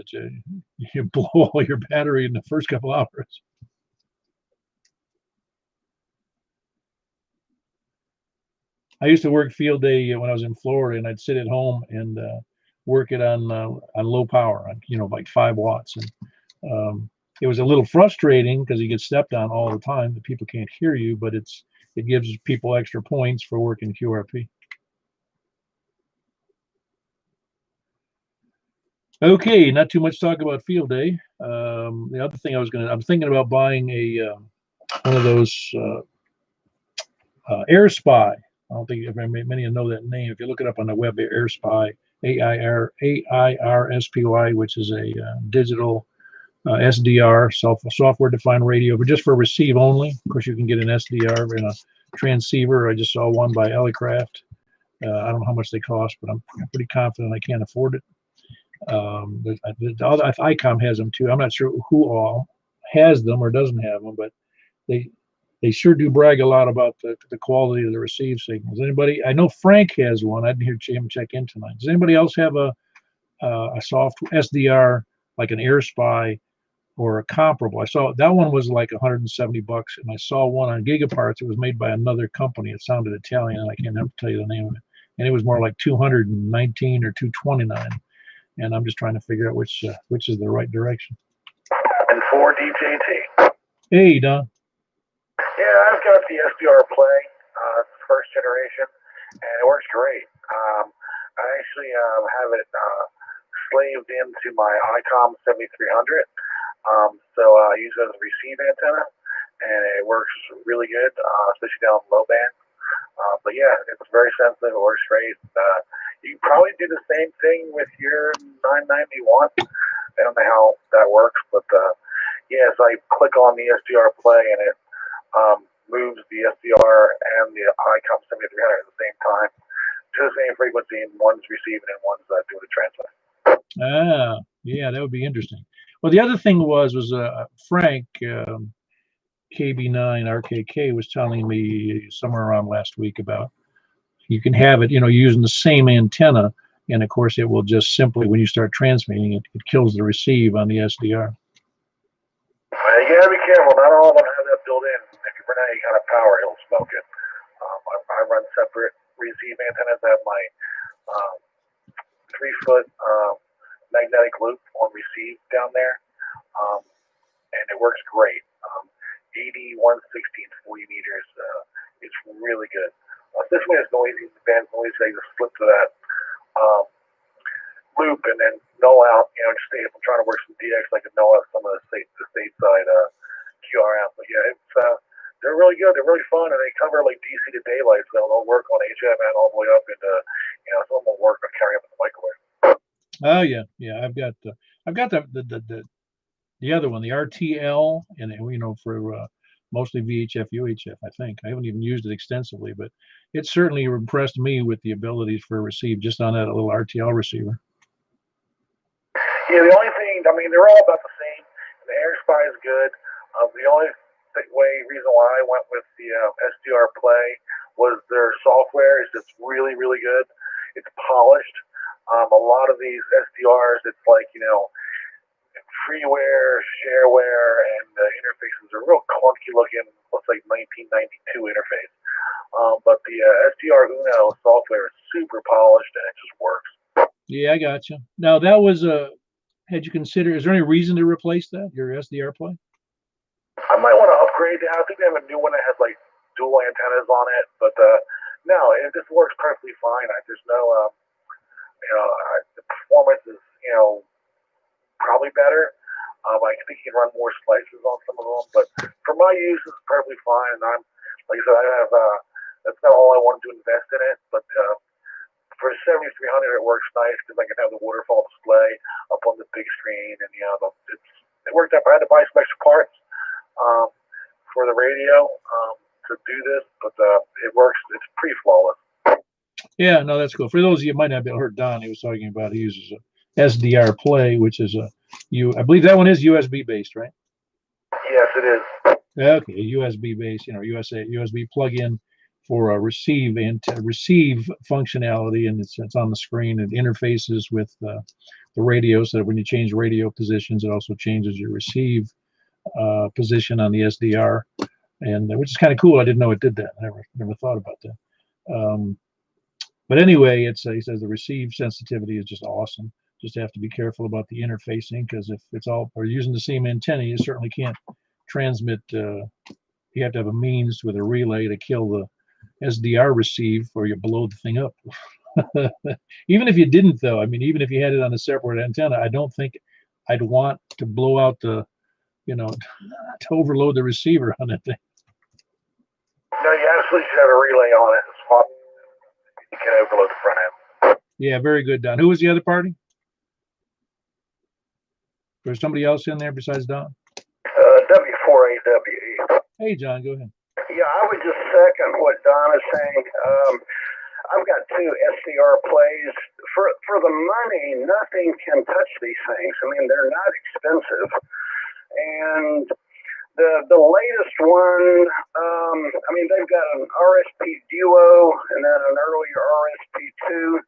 you blow all your battery in the first couple hours. I used to work field day when I was in Florida, and I'd sit at home and work it on low power, like 5 watts. And it was a little frustrating because you get stepped on all the time. The people can't hear you, but it gives people extra points for working QRP. Okay, not too much talk about field day. The other thing I'm thinking about buying one of those Air Spy. I don't think many of you know that name. If you look it up on the web, Air Spy, AIRSPY, which is a digital SDR, software-defined radio, but just for receive only. Of course, you can get an SDR and a transceiver. I just saw one by Elecraft. I don't know how much they cost, but I'm pretty confident I can't afford it. ICOM has them too. I'm not sure who all has them or doesn't have them, but they sure do brag a lot about the quality of the receive signals. Anybody? I know Frank has one. I didn't hear him check in tonight. Does anybody else have a soft SDR like an Air Spy or a comparable? I saw that one was like $170, and I saw one on Gigaparts. It was made by another company. It sounded Italian, and I can't remember tell you the name of it. And it was more like 219 or 229. And I'm just trying to figure out which is the right direction. And for DJT. Hey, Don. Yeah, I've got the SDR Play, first generation, and it works great. I actually have it slaved into my ICOM 7300. So I use it as a receive antenna, and it works really good, especially down low band. But yeah, it's very sensitive. It works great. You can probably do the same thing with your 991. I don't know how that works, but yes, I click on the SDR Play, and it moves the SDR and the ICOM 7300 at the same time to the same frequency, and one's receiving and one's doing the transmit. Ah, yeah, that would be interesting. Well, the other thing was Frank KB9 RKK was telling me somewhere around last week about you can have it, using the same antenna, and of course it will just simply, when you start transmitting it, it kills the receive on the SDR. You gotta be careful. Not all of them have that built in. If you run any kind of power, it'll smoke it. I run separate receive antennas. I have my 3-foot magnetic loop on receive down there, and it works great. 80, 160, and 40 meters. It's really good. This one is noisy. The band's noisy. I just flip to that loop and then null out. Just if I'm trying to work some DX, I can null out some of the stateside QRM. But yeah, they're really good. They're really fun, and they cover like DC to daylight, so they'll work on HFN all the way up into some of them will work on carry up in the microwave. Oh yeah, yeah. I've got the other one, the RTL, and for mostly VHF, UHF. I think I haven't even used it extensively, but it certainly impressed me with the abilities for receive just on that little RTL receiver. Yeah, the only thing, they're all about the same. The Air Spy is good. The only reason why I went with the SDR Play was their software is just really, really good. It's polished. A lot of these SDRs, it's like, freeware, shareware, and the interfaces are real clunky looking. Looks like 1992 interface. But the SDR Uno software is super polished and it just works. Yeah, I got you. Now that was had you considered? Is there any reason to replace that your SDR Play? I might want to upgrade that. I think they have a new one that has like dual antennas on it, but no, this works perfectly fine. There's no, the performance is, probably better. I think you can run more slices on some of them, but for my use, it's perfectly fine. And like I said, I have, that's not all I want to invest in it, but for 7300, it works nice because I can have the waterfall display up on the big screen, and it worked out. I had to buy some extra parts for the radio to do this, but it works. It's pretty flawless. Yeah, no, that's cool. For those of you who might not be able to hear Don, he was talking about he uses a SDR Play, which is I believe that one is USB based, right? Yes, it is. Okay, USB based, USB plug-in for a receive functionality, and it's on the screen and interfaces with the radio, so that when you change radio positions, it also changes your receive position on the SDR, and which is kind of cool. I didn't know it did that. I never thought about that. But anyway, he says the receive sensitivity is just awesome. Just have to be careful about the interfacing, because if it's all or using the same antenna, you certainly can't transmit. You have to have a means with a relay to kill the SDR receive, or you blow the thing up. Even if you didn't, though, even if you had it on a separate antenna, I don't think I'd want to blow out the, to overload the receiver on that thing. No, you absolutely should have a relay on it. You can overload the front end. Yeah, very good, Don. Who was the other party? There's somebody else in there besides Don? W4AWE. Hey, John, go ahead. Yeah, I would just second what Don is saying. I've got 2 SDR Plays. For the money, nothing can touch these things. They're not expensive. And the latest one, they've got an RSP Duo and then an earlier RSP2.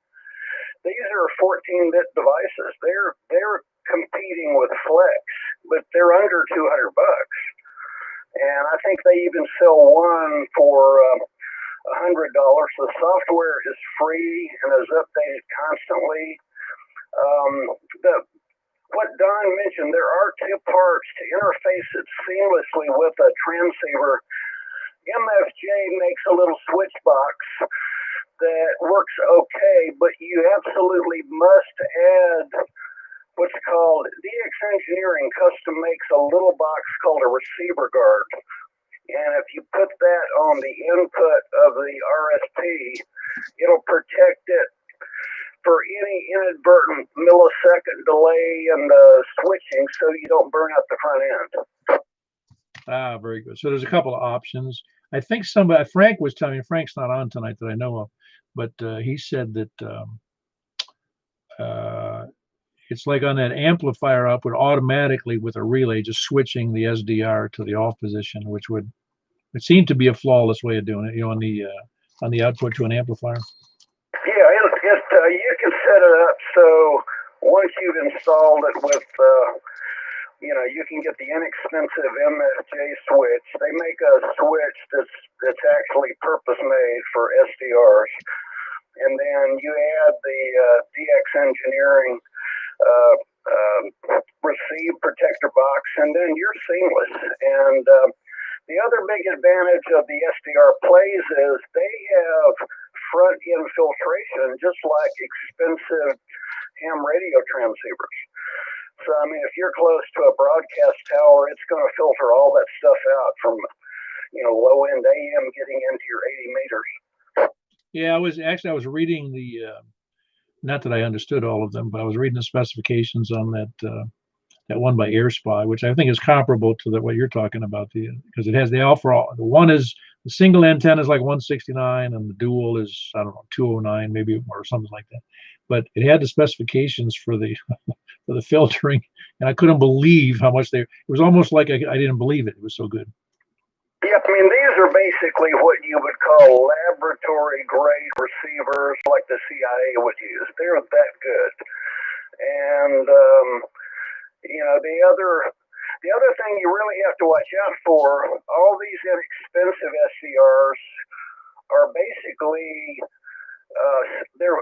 These are 14-bit devices. They're competing with Flex, but they're under $200. And I think they even sell one for $100. The software is free and is updated constantly. What Don mentioned, there are 2 parts to interface it seamlessly with a transceiver. MFJ makes a little switch box that works okay, but you absolutely must add what's called DX Engineering custom makes a little box called a receiver guard. And if you put that on the input of the RSP, it'll protect it for any inadvertent millisecond delay in the switching, so you don't burn out the front end. Ah, very good. So there's a couple of options. I think Frank was telling me, Frank's not on tonight that I know of, but he said that it's like on that amplifier output automatically with a relay, just switching the SDR to the off position, which would, it seemed to be a flawless way of doing it, on the output to an amplifier. Yeah, you can set it up so once you've installed it with, you can get the inexpensive MFJ switch. They make a switch that's actually purpose made for SDRs. and then you add the DX Engineering receive protector box, and then you're seamless. And the other big advantage of the SDR plays is they have front end filtration, just like expensive ham radio transceivers. So, I mean, if you're close to a broadcast tower, it's going to filter all that stuff out from, low end AM getting into your 80 meters. Yeah, I was reading the, not that I understood all of them, but I was reading the specifications on that one by AirSpy, which I think is comparable to what you're talking about, because it has the one is the single antenna is like 169 and the dual is, I don't know, 209 maybe, or something like that. But it had the specifications for the for the filtering, and I couldn't believe how much it was almost like I didn't believe it. It was so good. Yeah, I mean, these are basically what you would call laboratory grade receivers like the CIA would use. They're that good. And, the other thing you really have to watch out for, all these inexpensive SCRs are basically, they're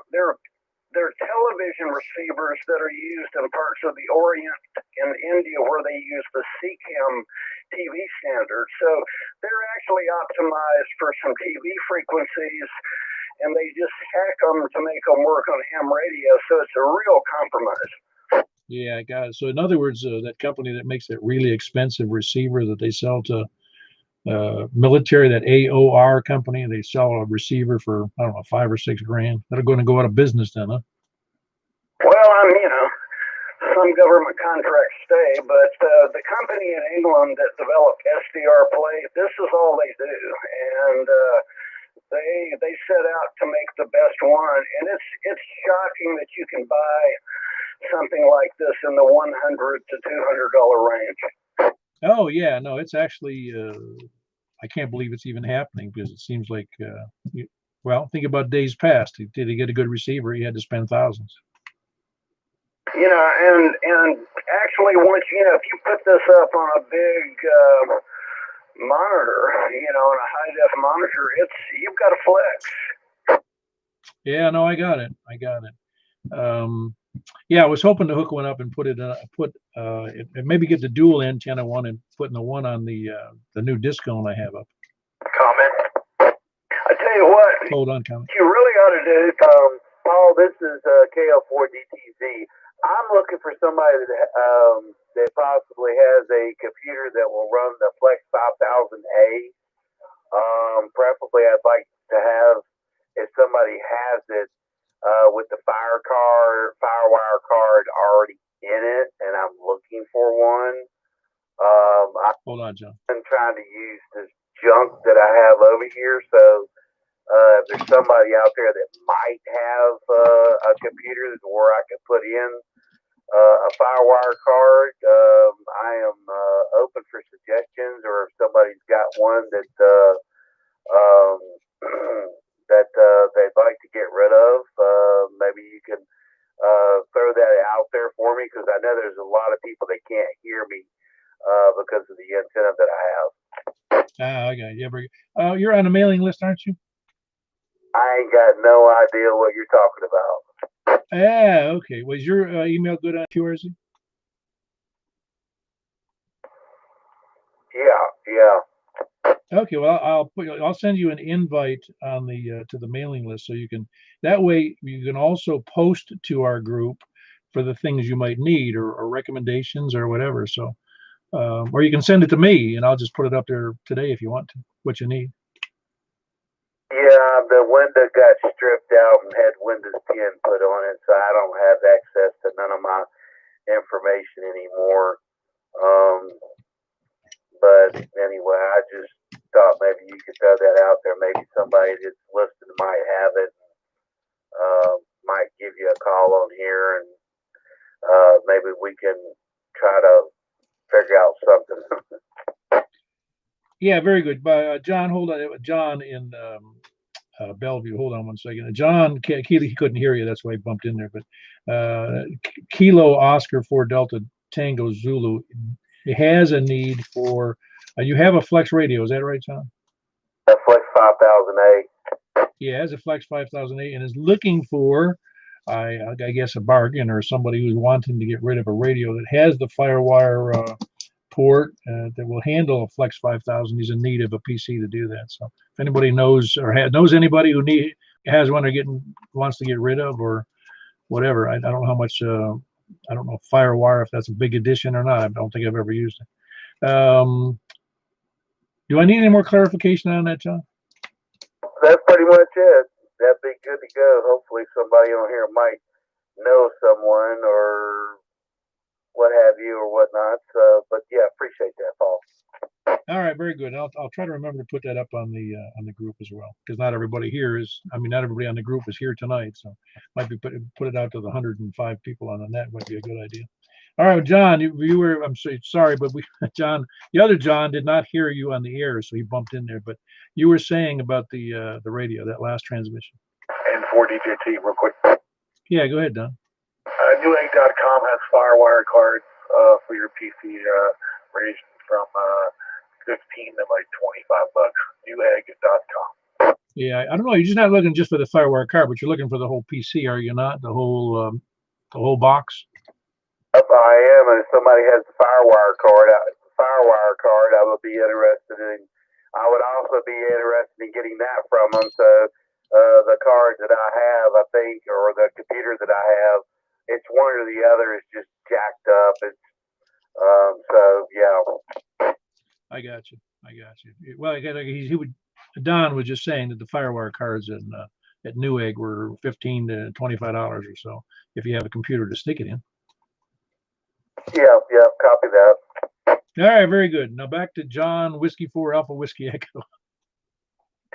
television receivers that are used in parts of the Orient and India where they use the CCAM TV standard. So they're actually optimized for some TV frequencies, and they just hack them to make them work on ham radio. So it's a real compromise. Yeah, I got it. So in other words, that company that makes that really expensive receiver that they sell to military, that AOR company, they sell a receiver for, I don't know, $5 or $6 grand. They're going to go out of business then, huh? Well, some government contracts stay, but the company in England that developed SDR play, this is all they do, and they set out to make the best one, and it's shocking that you can buy something like this in the $100 to $200 range. Oh yeah, no, it's actually I can't believe it's even happening, because it seems like think about days past. Did he get a good receiver? He had to spend thousands. And actually, once if you put this up on a big monitor, on a high def monitor, you've got a flex. Yeah, no, I got it. Yeah, I was hoping to hook one up and put maybe get the dual antenna one and putting the one on the new Discone I have up. Comment. I tell you what. Hold on, comment. You really ought to do. Paul, this is KL4DTZ. I'm looking for somebody that possibly has a computer that will run the Flex 5000A. Preferably, I'd like to have, if somebody has it, with the FireWire card already in it, and I'm looking for one. Hold on, John. I'm trying to use this junk that I have over here, so if there's somebody out there that might have a computer where I can put in a FireWire card, I am open for suggestions, or if somebody's got one that they'd like to get rid of, maybe you can throw that out there for me, because I know there's a lot of people that can't hear me because of the antenna that I have. Okay. Yeah, you're on a mailing list, aren't you? I ain't got no idea what you're talking about. Yeah, okay. Was your email good on QRZ? Yeah. Okay, well, I'll send you an invite on to the mailing list, so that way you can also post to our group for the things you might need, or recommendations or whatever. So, or you can send it to me and I'll just put it up there today if you want to, what you need. Yeah, the window got stripped out and had Windows 10 put on it, so I don't have access to none of my information anymore. But anyway, I just thought maybe you could throw that out there. Maybe somebody that's listening might have it, might give you a call on here, and maybe we can try to figure out something. Yeah, very good. John, hold on. John in Bellevue. Hold on one second. John, he couldn't hear you. That's why he bumped in there. But Kilo Oscar 4 Delta Tango Zulu has a need for. You have a Flex radio, is that right, John? A Flex 5000A. He has a Flex 5008 and is looking for, I guess, a bargain or somebody who's wanting to get rid of a radio that has the FireWire port that will handle a Flex 5000. He's in need of a PC to do that. So if anybody knows or knows anybody who has one or wants to get rid of or whatever, I don't know how much. I don't know FireWire if that's a big addition or not. I don't think I've ever used it. Do I need any more clarification on that, John? That's pretty much it. That'd be good to go. Hopefully somebody on here might know someone or what have you or whatnot. So, but yeah, appreciate that, Paul. All right, very good. I'll try to remember to put that up on the group as well, because not everybody here is. I mean, not everybody on the group is here tonight, so might be put it out to the 105 people on the net. Would be a good idea. All right, John, you were. I'm sorry, but John, the other John did not hear you on the air, so he bumped in there. But you were saying about the radio, that last transmission. And for DJT, real quick. Yeah, go ahead, Don. Newegg.com has FireWire cards for your PC, ranging from 15 to like $25. Newegg.com. Yeah, I don't know. You're just not looking just for the FireWire card, but you're looking for the whole PC, are you not? The whole box. If I am, and if somebody has the FireWire card, I would be interested in. I would also be interested in getting that from them. So the cards that I have, I think, or the computer that I have, it's one or the other. It's just jacked up. It's so yeah. I got you. Well, he would. Don was just saying that the FireWire cards at Newegg were $15 to $25 or so if you have a computer to stick it in. Yeah, copy that. All right, very good. Now back to John, Whiskey 4 Alpha Whiskey Echo.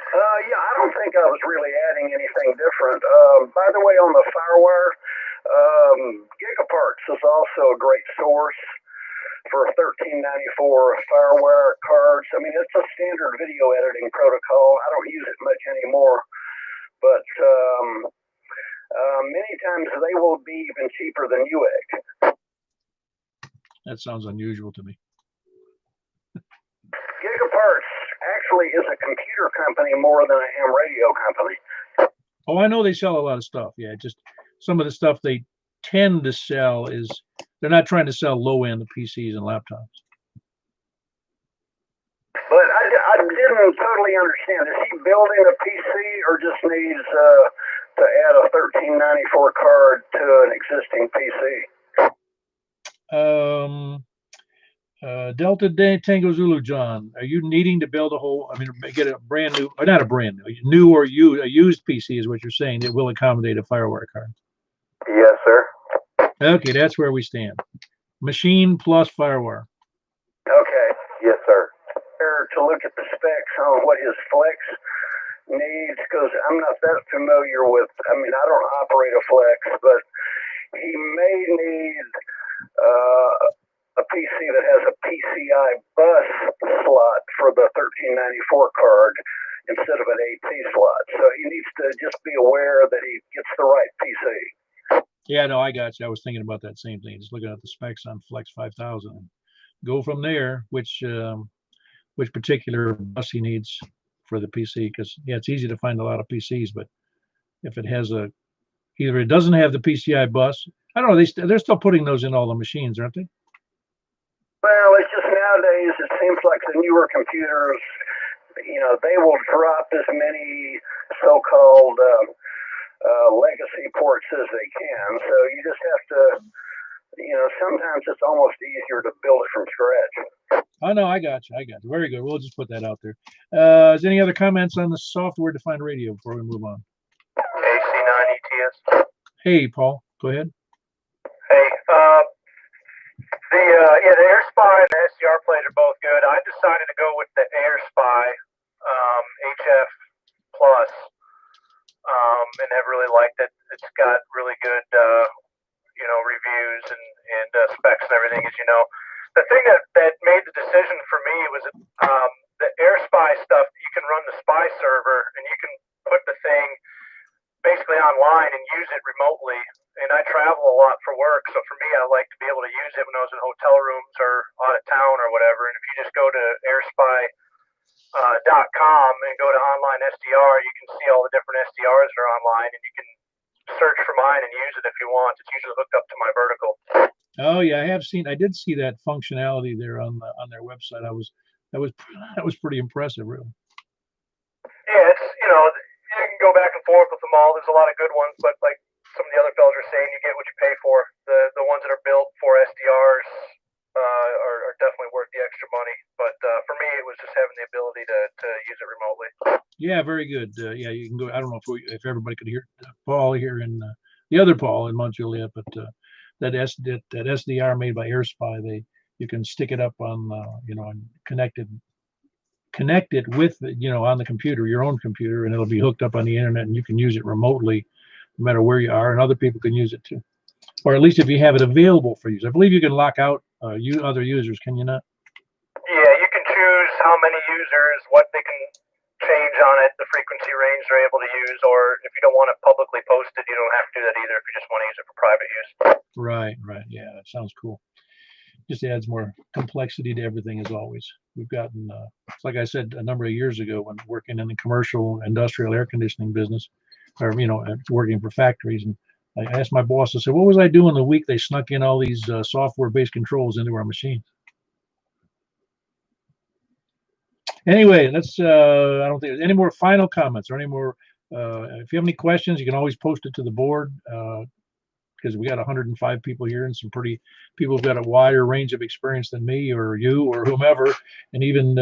Yeah, I don't think I was really adding anything different. By the way, on the FireWire, Gigaparts is also a great source for $13.94 FireWire cards. I mean, it's a standard video editing protocol. I don't use it much anymore, but many times they will be even cheaper than Newegg. That sounds unusual to me. Gigaparts actually is a computer company more than a ham radio company. Oh, I know they sell a lot of stuff. Yeah, just some of the stuff they tend to sell is they're not trying to sell low-end PCs and laptops. But I didn't totally understand. Is he building a PC or just needs to add a $13.94 card to an existing PC? Delta Day Tango Zulu John, are you needing to build get a brand new, or not a brand new or a used PC is what you're saying that will accommodate a FireWire card? Yes, sir. Okay, that's where we stand. Machine plus FireWire. Okay. Yes, sir. To look at the specs on what his Flex needs, because I'm not that familiar with, I mean, I don't operate a Flex, but he may need a PC that has a PCI bus slot for the $13.94 card instead of an AT slot. So he needs to just be aware that he gets the right PC. Yeah, no, I got you. I was thinking about that same thing. Just looking at the specs on Flex 5000 and go from there, which particular bus he needs for the PC. Because, yeah, it's easy to find a lot of PCs, but if it has either it doesn't have the PCI bus, I don't know, they're still putting those in all the machines, aren't they? Well, it's just nowadays, it seems like the newer computers, they will drop as many so-called legacy ports as they can. So you just have to, sometimes it's almost easier to build it from scratch. Oh, no, I got you. Very good. We'll just put that out there. Is any other comments on the software-defined radio before we move on? AC9 ETS. Hey, Paul, go ahead. Hey, the AirSpy and the SDR plate are both good. I decided to go with the AirSpy HF Plus, and have really liked it. It's got really good, reviews and specs and everything, as you know. The thing that made the decision for me was the AirSpy stuff. You can run the Spy server, and you can put the thing basically online and use it remotely. And I travel a lot for work, so for me, I like to be able to use it when I was in hotel rooms or out of town or whatever. And if you just go to .com and go to online SDR, you can see all the different SDRs that are online, and you can search for mine and use it if you want. It's usually hooked up to my vertical. Oh yeah, I did see that functionality there on their website. That was pretty impressive, really. Yeah, it's, you can go back and forth with them all. There's a lot of good ones, but like some of the other fellas are saying, you get what you pay for. The ones that are built for SDRs are definitely worth the extra money. But for me, it was just having the ability to use it remotely. Yeah, very good. Yeah, you can go. I don't know if everybody could hear Paul here and the other Paul in Mount Juliet, but that SDR made by AirSpy, you can stick it up on and connect it with on the computer, your own computer, and it'll be hooked up on the internet, and you can use it remotely no matter where you are, and other people can use it too, or at least if you have it available for use. I believe you can lock out other users, can you not? Yeah, you can choose how many users, what they can change on it, the frequency range they're able to use, or if you don't want it publicly posted, you don't have to do that either if you just want to use it for private use. Right. Yeah, that sounds cool. Just adds more complexity to everything, as always. We've gotten, like I said a number of years ago, when working in the commercial industrial air conditioning business, or working for factories, and I asked my boss, I said, what was I doing the week they snuck in all these software-based controls into our machines? Anyway, let's. I don't think there's any more final comments or any more. If you have any questions, you can always post it to the board, because we got 105 people here, and some pretty people who've got a wider range of experience than me or you or whomever, and even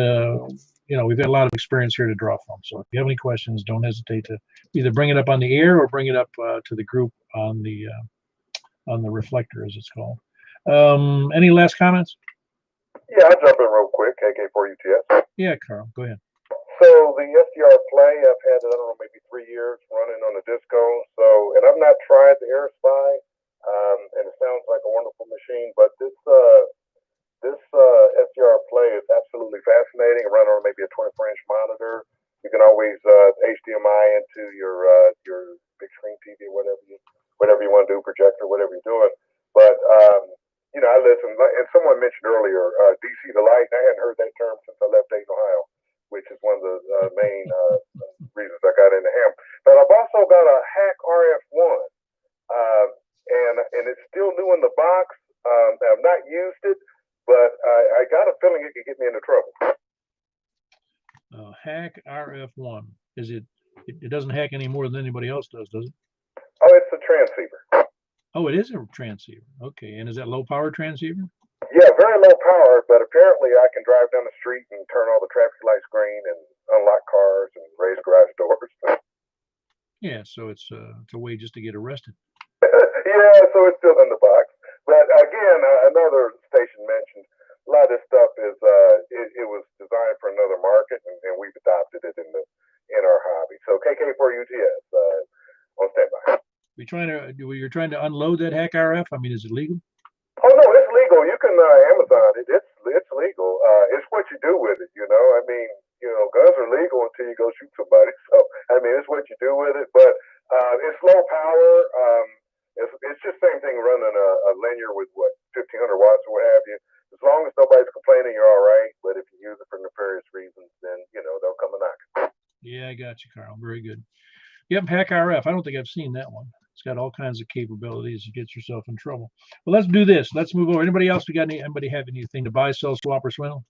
we've got a lot of experience here to draw from. So if you have any questions, don't hesitate to either bring it up on the air or bring it up to the group on the reflector, as it's called. Any last comments? Yeah, I'll jump in real quick. KK4UTS. Yeah, Carl, go ahead. So the SDR Play, I've had it, I don't know, maybe 3 years running on the Disco. So, and I've not tried the AirSpy, and it sounds like a wonderful machine. But this SDR Play is absolutely fascinating. Run on maybe a 24-inch monitor. You can always HDMI into your big screen TV, whatever you want to do, projector, whatever you're doing. But I listen, and someone mentioned earlier DC to light. I hadn't heard that term since I left Dayton, Ohio, which is one of the main reasons I got into ham. But I've also got a Hack RF1, and it's still new in the box. I've not used it, but I got a feeling it could get me into trouble. Hack RF1. Is it? It doesn't hack any more than anybody else does it? Oh, it's a transceiver. Oh, it is a transceiver. Okay, and is that low power transceiver? Yeah, very low power, but apparently I can drive down the street and turn all the traffic lights green and unlock cars and raise garage doors. Yeah, so it's a way just to get arrested. Yeah, so it's still in the box. But again, another station mentioned a lot of this stuff is it was designed for another market, and we've adopted it in our hobby. So KK4UTS on standby. You're trying to unload that Hack RF? I mean, is it legal? Oh no, it's legal. You can Amazon it. It's legal. It's what you do with it. I mean, guns are legal until you go shoot somebody. So I mean, it's what you do with it. But it's low power. It's just same thing running a linear with 1,500 watts or what have you. As long as nobody's complaining, you're all right. But if you use it for nefarious reasons, then they'll come and knock. Yeah, I got you, Carl. Very good. Yep, Hack RF. I don't think I've seen that one. It's got all kinds of capabilities. You get yourself in trouble. Well, let's do this. Let's move over. Anybody else? Anybody have anything to buy, sell, swap, or swindle?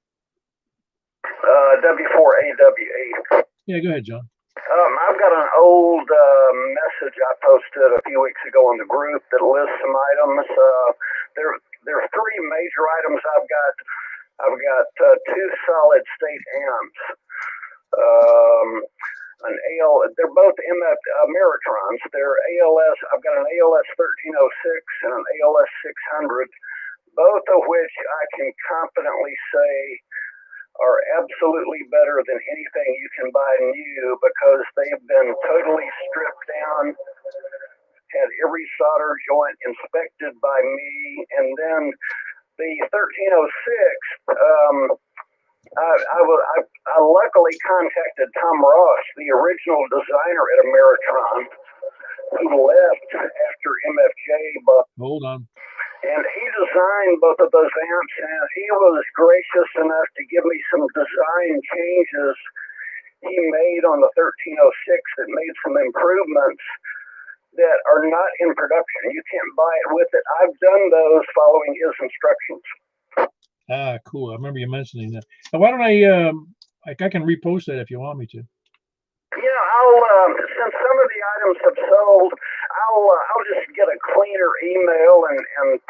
W4AW8. Yeah, go ahead, John. I've got an old message I posted a few weeks ago in the group that lists some items. There are 3 major items I've got. I've got 2 solid state amps. They're both Ameritrons. They're ALS. I've got an ALS 1306 and an ALS 600, both of which I can confidently say are absolutely better than anything you can buy new, because they've been totally stripped down, had every solder joint inspected by me, and then the 1306, I luckily contacted Tom Ross, the original designer at Ameritron, who left after MFJ. But hold on. And he designed both of those amps, and he was gracious enough to give me some design changes he made on the 1306 that made some improvements that are not in production. You can't buy it with it. I've done those following his instructions. Ah, cool. I remember you mentioning that. Now, why don't I can repost that if you want me to. Yeah, I'll since some of the items have sold, I'll just get a cleaner email and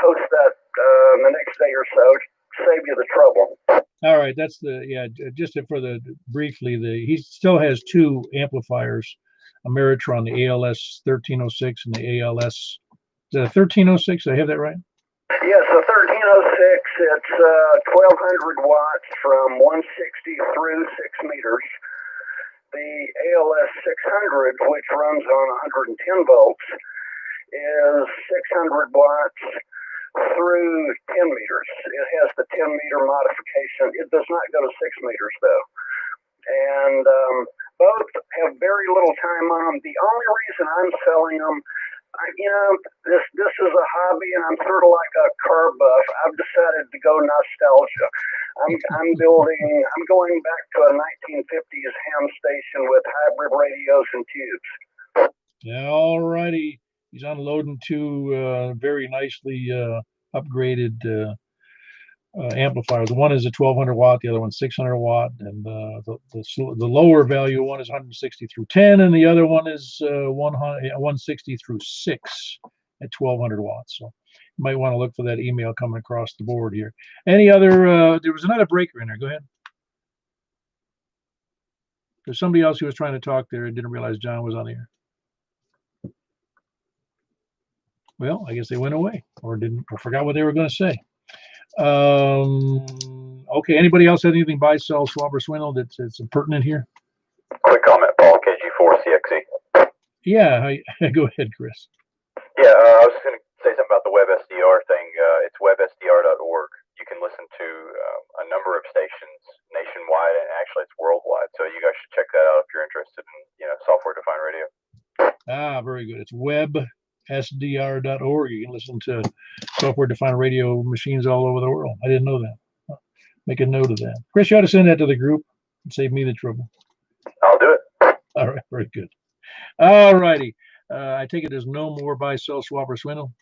post that the next day or so. Save you the trouble. All right, that's just for the briefly, he still has two amplifiers, a Meritron, the ALS 1306 and the ALS 1306. Did I have that right? Yes, the 1306, it's 1200 watts from 160 through 6 meters. The ALS 600, which runs on 110 volts, is 600 watts through 10 meters. It has the 10 meter modification. It does not go to 6 meters though. And both have very little time on them. The only reason I'm selling them, this is a hobby, and I'm sort of like a car buff. I've decided to go nostalgia. I'm going back to a 1950s ham station with hybrid radios and tubes. Yeah, all righty. He's unloading two very nicely upgraded amplifiers. One is a 1200 watt, the other one's 600 watt, and the lower value one is 160 through 10, and the other one is 160 through 6 at 1200 watts. So you might want to look for that email coming across the board here. Any other? There was another breaker in there. Go ahead. There's somebody else who was trying to talk there and didn't realize John was on the air. Well, I guess they went away or forgot what they were going to say. Okay, anybody else have anything buy, sell, swap, or swindle that's pertinent here? Quick comment, Paul, KG4CXE. Yeah, go ahead, Chris. Yeah, I was just going to say something about the WebSDR thing. It's websdr.org. You can listen to a number of stations nationwide, and actually it's worldwide. So you guys should check that out if you're interested in software-defined radio. Ah, very good. It's websdr.org. You can listen to software-defined radio machines all over the world. I didn't know that. Make a note of that. Chris, you ought to send that to the group and save me the trouble. I'll do it. All right, very good. All righty. I take it there's no more buy, sell, swap, or swindle.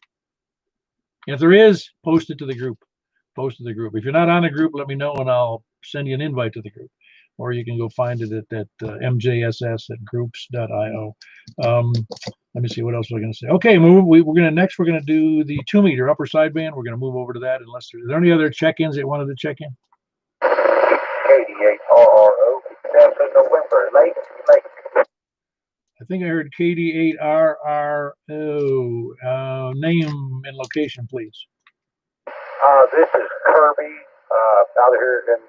If there is, post it to the group. Post to the group. If you're not on the group, let me know and I'll send you an invite to the group. Or you can go find it at mjss@groups.io. Let me see, what else was I going to say? Okay, we're going to do the 2 meter upper sideband. We're going to move over to that unless is there any other check-ins that wanted to check in? 88RRO, Delta November, late. I think I heard KD8RRO. Name and location, please. This is Kirby, out here in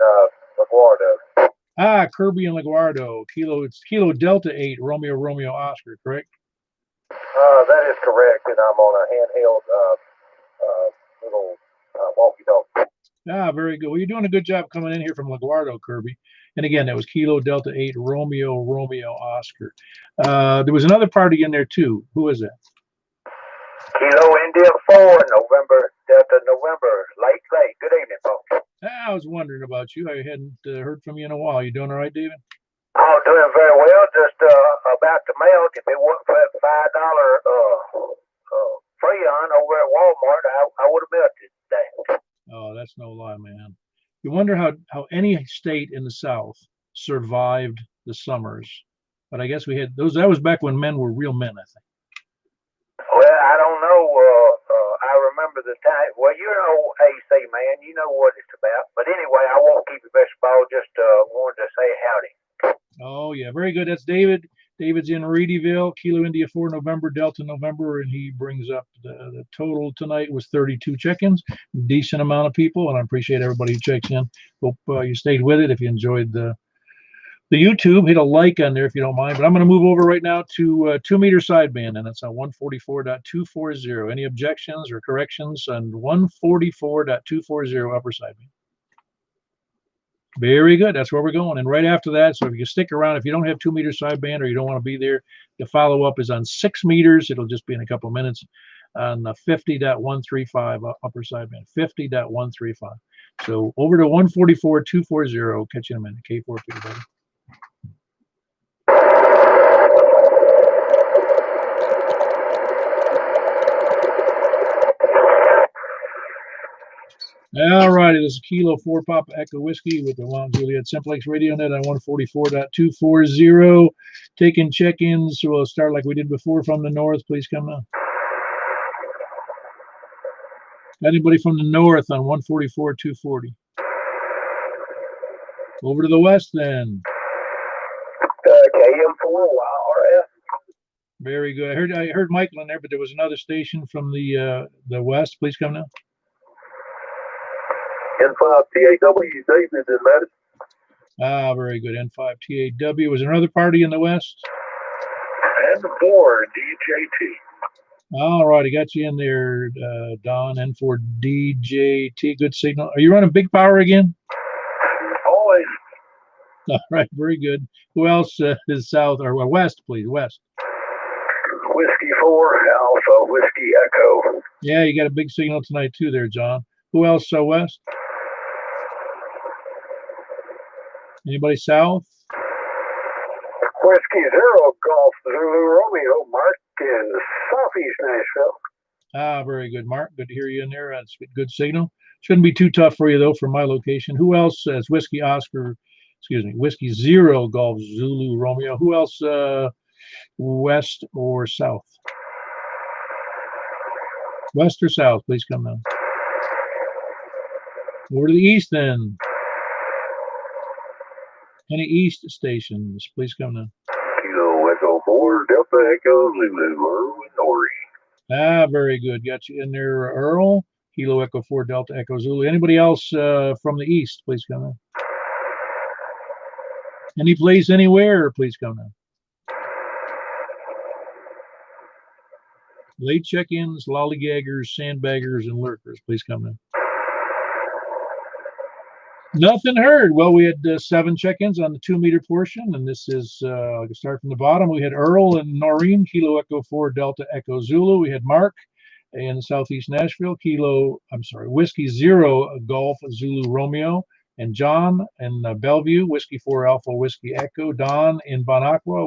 LaGuardo. Ah, Kirby and LaGuardo. It's Kilo Delta 8, Romeo Oscar, correct? That is correct, and I'm on a handheld little walkie-talkie. Ah, very good. Well, you're doing a good job coming in here from LaGuardo, Kirby. And again, that was Kilo Delta 8, Romeo Oscar. There was another party in there too. Who is that? Kilo India 4, November, Delta November, late. Good evening, folks. I was wondering about you. I hadn't heard from you in a while. You doing all right, David? Oh, doing very well. Just about to melt. If it wasn't for that $5 Freon over at Walmart, I would have melted today. Oh, that's no lie, man. You wonder how any state in the South survived the summers. But I guess we had those. That was back when men were real men, I think. Well, I don't know. I remember the time. Well, you know, AC, man, you know what it's about. But anyway, I won't keep you, Mr. Ball. Just wanted to say howdy. Oh, yeah. Very good. That's David. David's in Reedyville, Kilo India 4, November, Delta November, and he brings up the total tonight was 32 check-ins. Decent amount of people, and I appreciate everybody who checks in. Hope you stayed with it. If you enjoyed the YouTube, hit a like on there if you don't mind. But I'm going to move over right now to 2 meter sideband, and it's on 144.240. Any objections or corrections on 144.240 upper sideband? Very good. That's where we're going. And right after that, so if you stick around, if you don't have 2 meter sideband or you don't want to be there, the follow-up is on 6 meters. It'll just be in a couple of minutes. on the 50.135 upper sideband, 50.135. So over to 144.240. Catch you in a minute. K4P, buddy. All righty, this is Kilo 4 Papa Echo Whiskey with the Juliet Simplex Radio Net on 144.240. Taking check-ins. We'll start like we did before from the north. Please come now. Anybody from the north on 144.240? Over to the west then. KM4 YRF. Very good. I heard Michael in there, but there was another station from the west. Please come now. N5 TAW, David in Madison. Ah, very good. N5 TAW. Was there another party in the west? N4 DJT. All right, I got you in there, Don. N4 DJT. Good signal. Are you running big power again? Always. All right, very good. Who else is south or west, please? West. Whiskey 4 Alpha Whiskey Echo. Yeah, you got a big signal tonight too there, John. Who else west? Anybody south? Whiskey 0 Golf Zulu Romeo, Mark in Southeast Nashville. Ah, very good, Mark. Good to hear you in there. That's a good signal. Shouldn't be too tough for you though from my location. Who else has Whiskey 0 Golf Zulu Romeo? Who else west or south? West or south, please come down. Over to the east then. Any east stations, please come down. Kilo Echo 4, Delta Echo Lulu, Erwin Nori. Ah, very good. Got you in there, Earl. Kilo Echo 4, Delta Echo Zulu. Anybody else from the east, please come down. Any place, anywhere, please come down. Late check-ins, lollygaggers, sandbaggers, and lurkers, please come down. Nothing heard. Well, we had 7 check-ins on the 2-meter portion, and this is, I'll start from the bottom. We had Earl and Noreen, Kilo Echo 4, Delta Echo Zulu. We had Mark in Southeast Nashville, Whiskey 0, Golf Zulu Romeo, and John in Bellevue, Whiskey 4, Alpha Whiskey Echo. Don in Bon Aqua,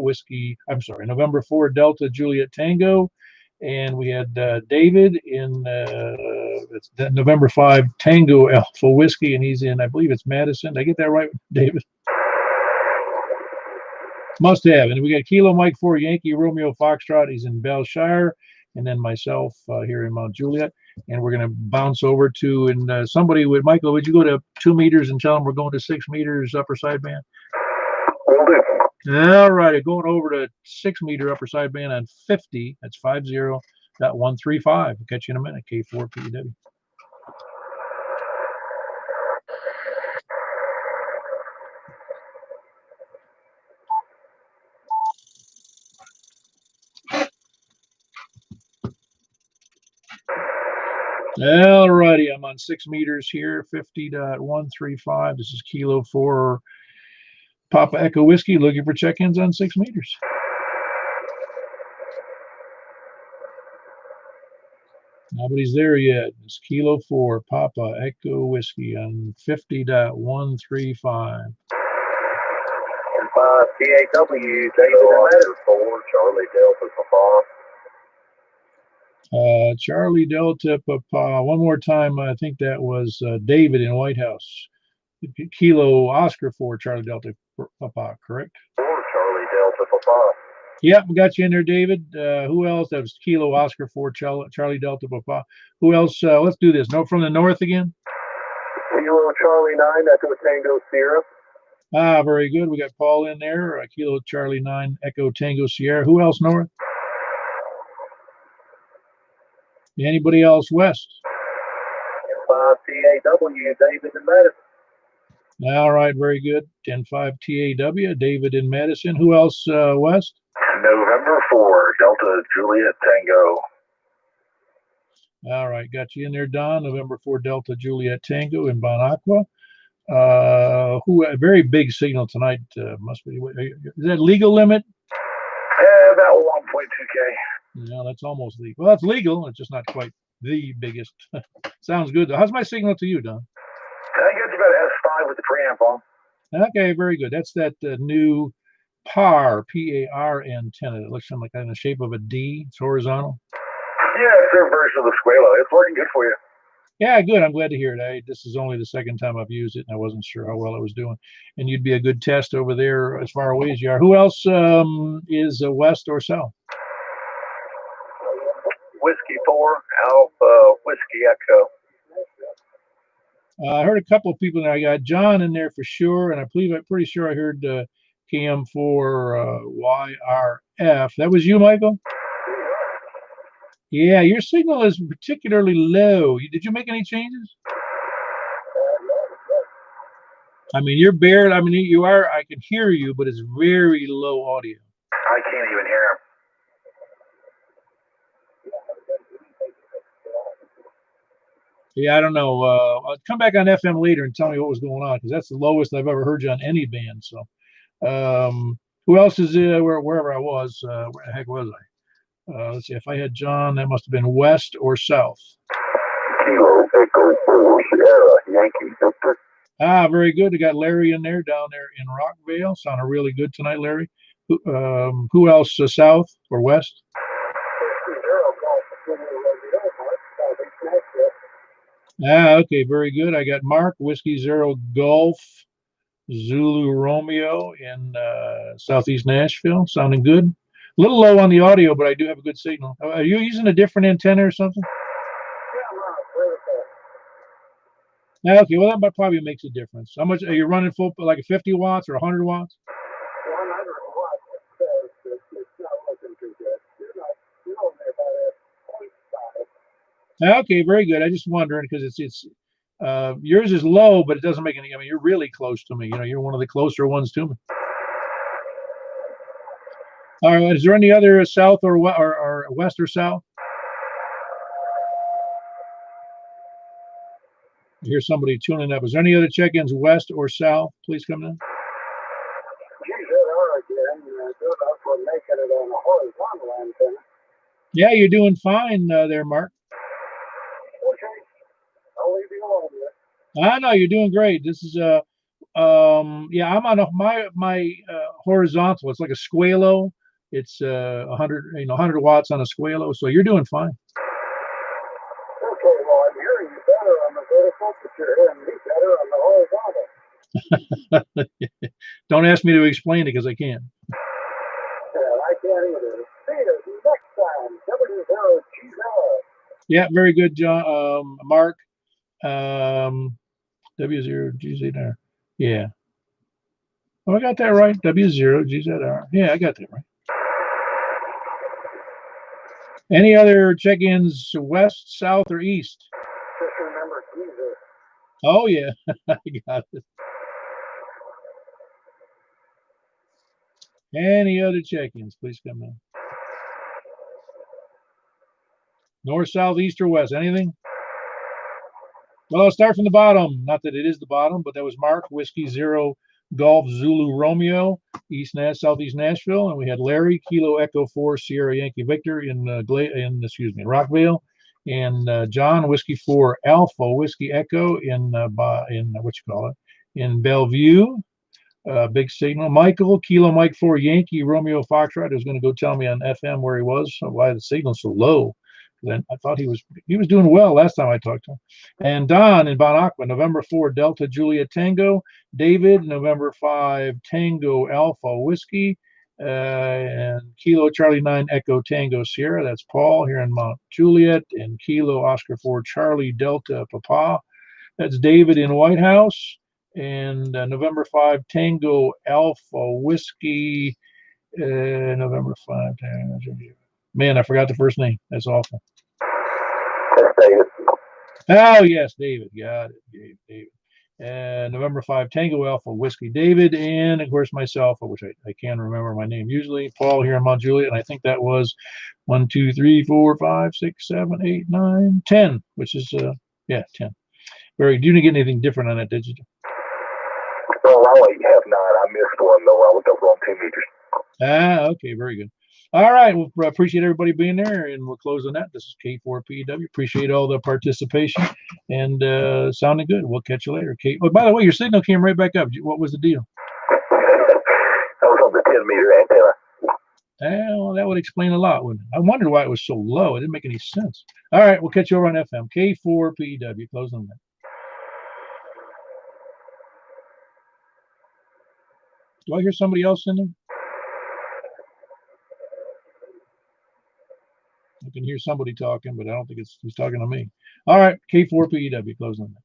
November 4, Delta Juliet Tango. And we had David in November 5, Tango Alpha Whiskey, and he's in, I believe it's Madison. Did I get that right, David? Must have. And we got Kilo Mike 4, Yankee Romeo Foxtrot. He's in Belshire. And then myself here in Mount Juliet. And we're going to bounce over to, and somebody would, Michael, would you go to 2 meters and tell them we're going to 6 meters upper sideband? Will do. All right, going over to 6-meter upper sideband on 50. That's 50.135. We'll catch you in a minute. K4PW. All righty, I'm on 6 meters here, 50.135. This is Kilo 4 Papa Echo Whiskey, looking for check-ins on 6 meters. Nobody's there yet. It's Kilo 4 Papa Echo Whiskey on 50.135. 5 TAW, David in 4, Charlie Delta Papa. Charlie Delta Papa. One more time, I think that was David in White House. Kilo Oscar 4 Charlie Delta Papa, correct? 4 Charlie Delta Papa. Yep, we got you in there, David. Who else? That was Kilo Oscar 4 Charlie Delta Papa. Who else? Let's do this. No, from the north again. Kilo Charlie 9 Echo Tango Sierra. Ah, very good. We got Paul in there. Kilo Charlie 9 Echo Tango Sierra. Who else north? Anybody else west? 5 TAW, David in Madison. All right, very good. 10-5 TAW, David in Madison. Who else west? November 4, Delta Juliet Tango. All right, got you in there, Don. November 4, Delta Juliet Tango in Bon Aqua. Who a very big signal tonight must be. Is that legal limit? About 1.2K. No, that's almost legal. Well, it's legal. It's just not quite the biggest. Sounds good. How's my signal to you, Don? I get about S5 with the preamp on. Okay, very good. That's that new PAR antenna. It looks like in the shape of a D. It's horizontal. Yeah, it's their version of the Squalo. It's working good for you. Yeah, good. I'm glad to hear it. This is only the second time I've used it, and I wasn't sure how well it was doing. And you'd be a good test over there as far away as you are. Who else is west or south? Whiskey 4, Alpha, Whiskey Echo. I heard a couple of people there. I got John in there for sure, and I'm pretty sure I heard KM4YRF. That was you, Michael? Yeah, your signal is particularly low. Did you make any changes? I mean, you're barely. I mean, you are. I can hear you, but it's very low audio. I can't even hear him. Yeah, I don't know. I'll come back on FM later and tell me what was going on, because that's the lowest I've ever heard you on any band. So, who else is wherever I was? Where the heck was I? Let's see. If I had John, that must have been west or south. Kilo Echo 4 Sierra Yankee Victor. Ah, very good. We got Larry in there down there in Rockvale. Sounded really good tonight, Larry. Who else? South or west? Ah, okay, very good. I got Mark, Whiskey Zero Golf, Zulu Romeo in southeast Nashville. Sounding good. A little low on the audio, but I do have a good signal. Are you using a different antenna or something? Okay, well, that probably makes a difference. How much are you running full, like a 50 watts or 100 watts? 100 watts. It's not looking too good. You're only about at 0.5. Okay, very good. I just wondering because it's yours is low, but it doesn't make any. I mean, you're really close to me. You know, you're one of the closer ones to me. All right. Is there any other south or west or south? I hear somebody tuning up. Is there any other check-ins west or south? Please come in. Yeah, you're doing fine there, Mark. Okay, I'll leave you alone with it. I know you're doing great. This is yeah, I'm on my horizontal. It's like a Squalo. It's 100 watts on a Squalo. So you're doing fine. Okay, well, I'm hearing you better on the vertical, but you're hearing me better on the horizontal. Don't ask me to explain it because I can't. Yeah, I can't either. See you next time. W0GZ. Yeah, very good, John. Mark. W0GZR. Yeah. Oh, I got that right. W0GZR. Yeah, I got that right. Any other check-ins west, south, or east? Just remember Jesus. Oh, yeah. I got it. Any other check-ins? Please come in. North, south, east, or west? Anything? Well, I'll start from the bottom. Not that it is the bottom, but that was Mark, Whiskey Zero Golf Zulu Romeo, Southeast Nashville, and we had Larry, Kilo Echo 4 Sierra Yankee Victor in Rockvale, and John, Whiskey 4 Alpha Whiskey Echo in Bellevue. Big signal. Michael, Kilo Mike 4 Yankee Romeo Foxtrot is going to go tell me on FM where he was, why the signal's so low. Then I thought he was doing well last time I talked to him. And Don in Bon Aqua, November 4 Delta Juliet Tango. David, November 5 Tango Alpha Whiskey. And Kilo Charlie 9 Echo Tango Sierra. That's Paul here in Mount Juliet. And Kilo Oscar 4 Charlie Delta Papa. That's David in White House. And November 5 Tango Alpha Whiskey. November 5 Tango. Man, I forgot the first name. That's awful. That's David. Oh, yes, David. Got it. David. November 5 Tango Alpha Whiskey David. And, of course, myself, which I can remember my name usually. Paul here in Mount Juliet. And I think that was 1, 2, 3, 4, 5, 6, 7, 8, 9, 10, which is, 10. Very. You didn't get anything different on that, did you? Well, I have not. I missed one, though. I looked up on 2 meters. Ah, okay. Very good. All right. Well, I appreciate everybody being there, and we'll close on that. This is K4PW. Appreciate all the participation and sounding good. We'll catch you later. Kate. Oh, by the way, your signal came right back up. What was the deal? I was on the 10-meter antenna. Well, that would explain a lot, wouldn't it? I wondered why it was so low. It didn't make any sense. All right. We'll catch you over on FM. K4PW. Close on that. Do I hear somebody else in there? I can hear somebody talking, but I don't think he's talking to me. All right, K4PW, close on that.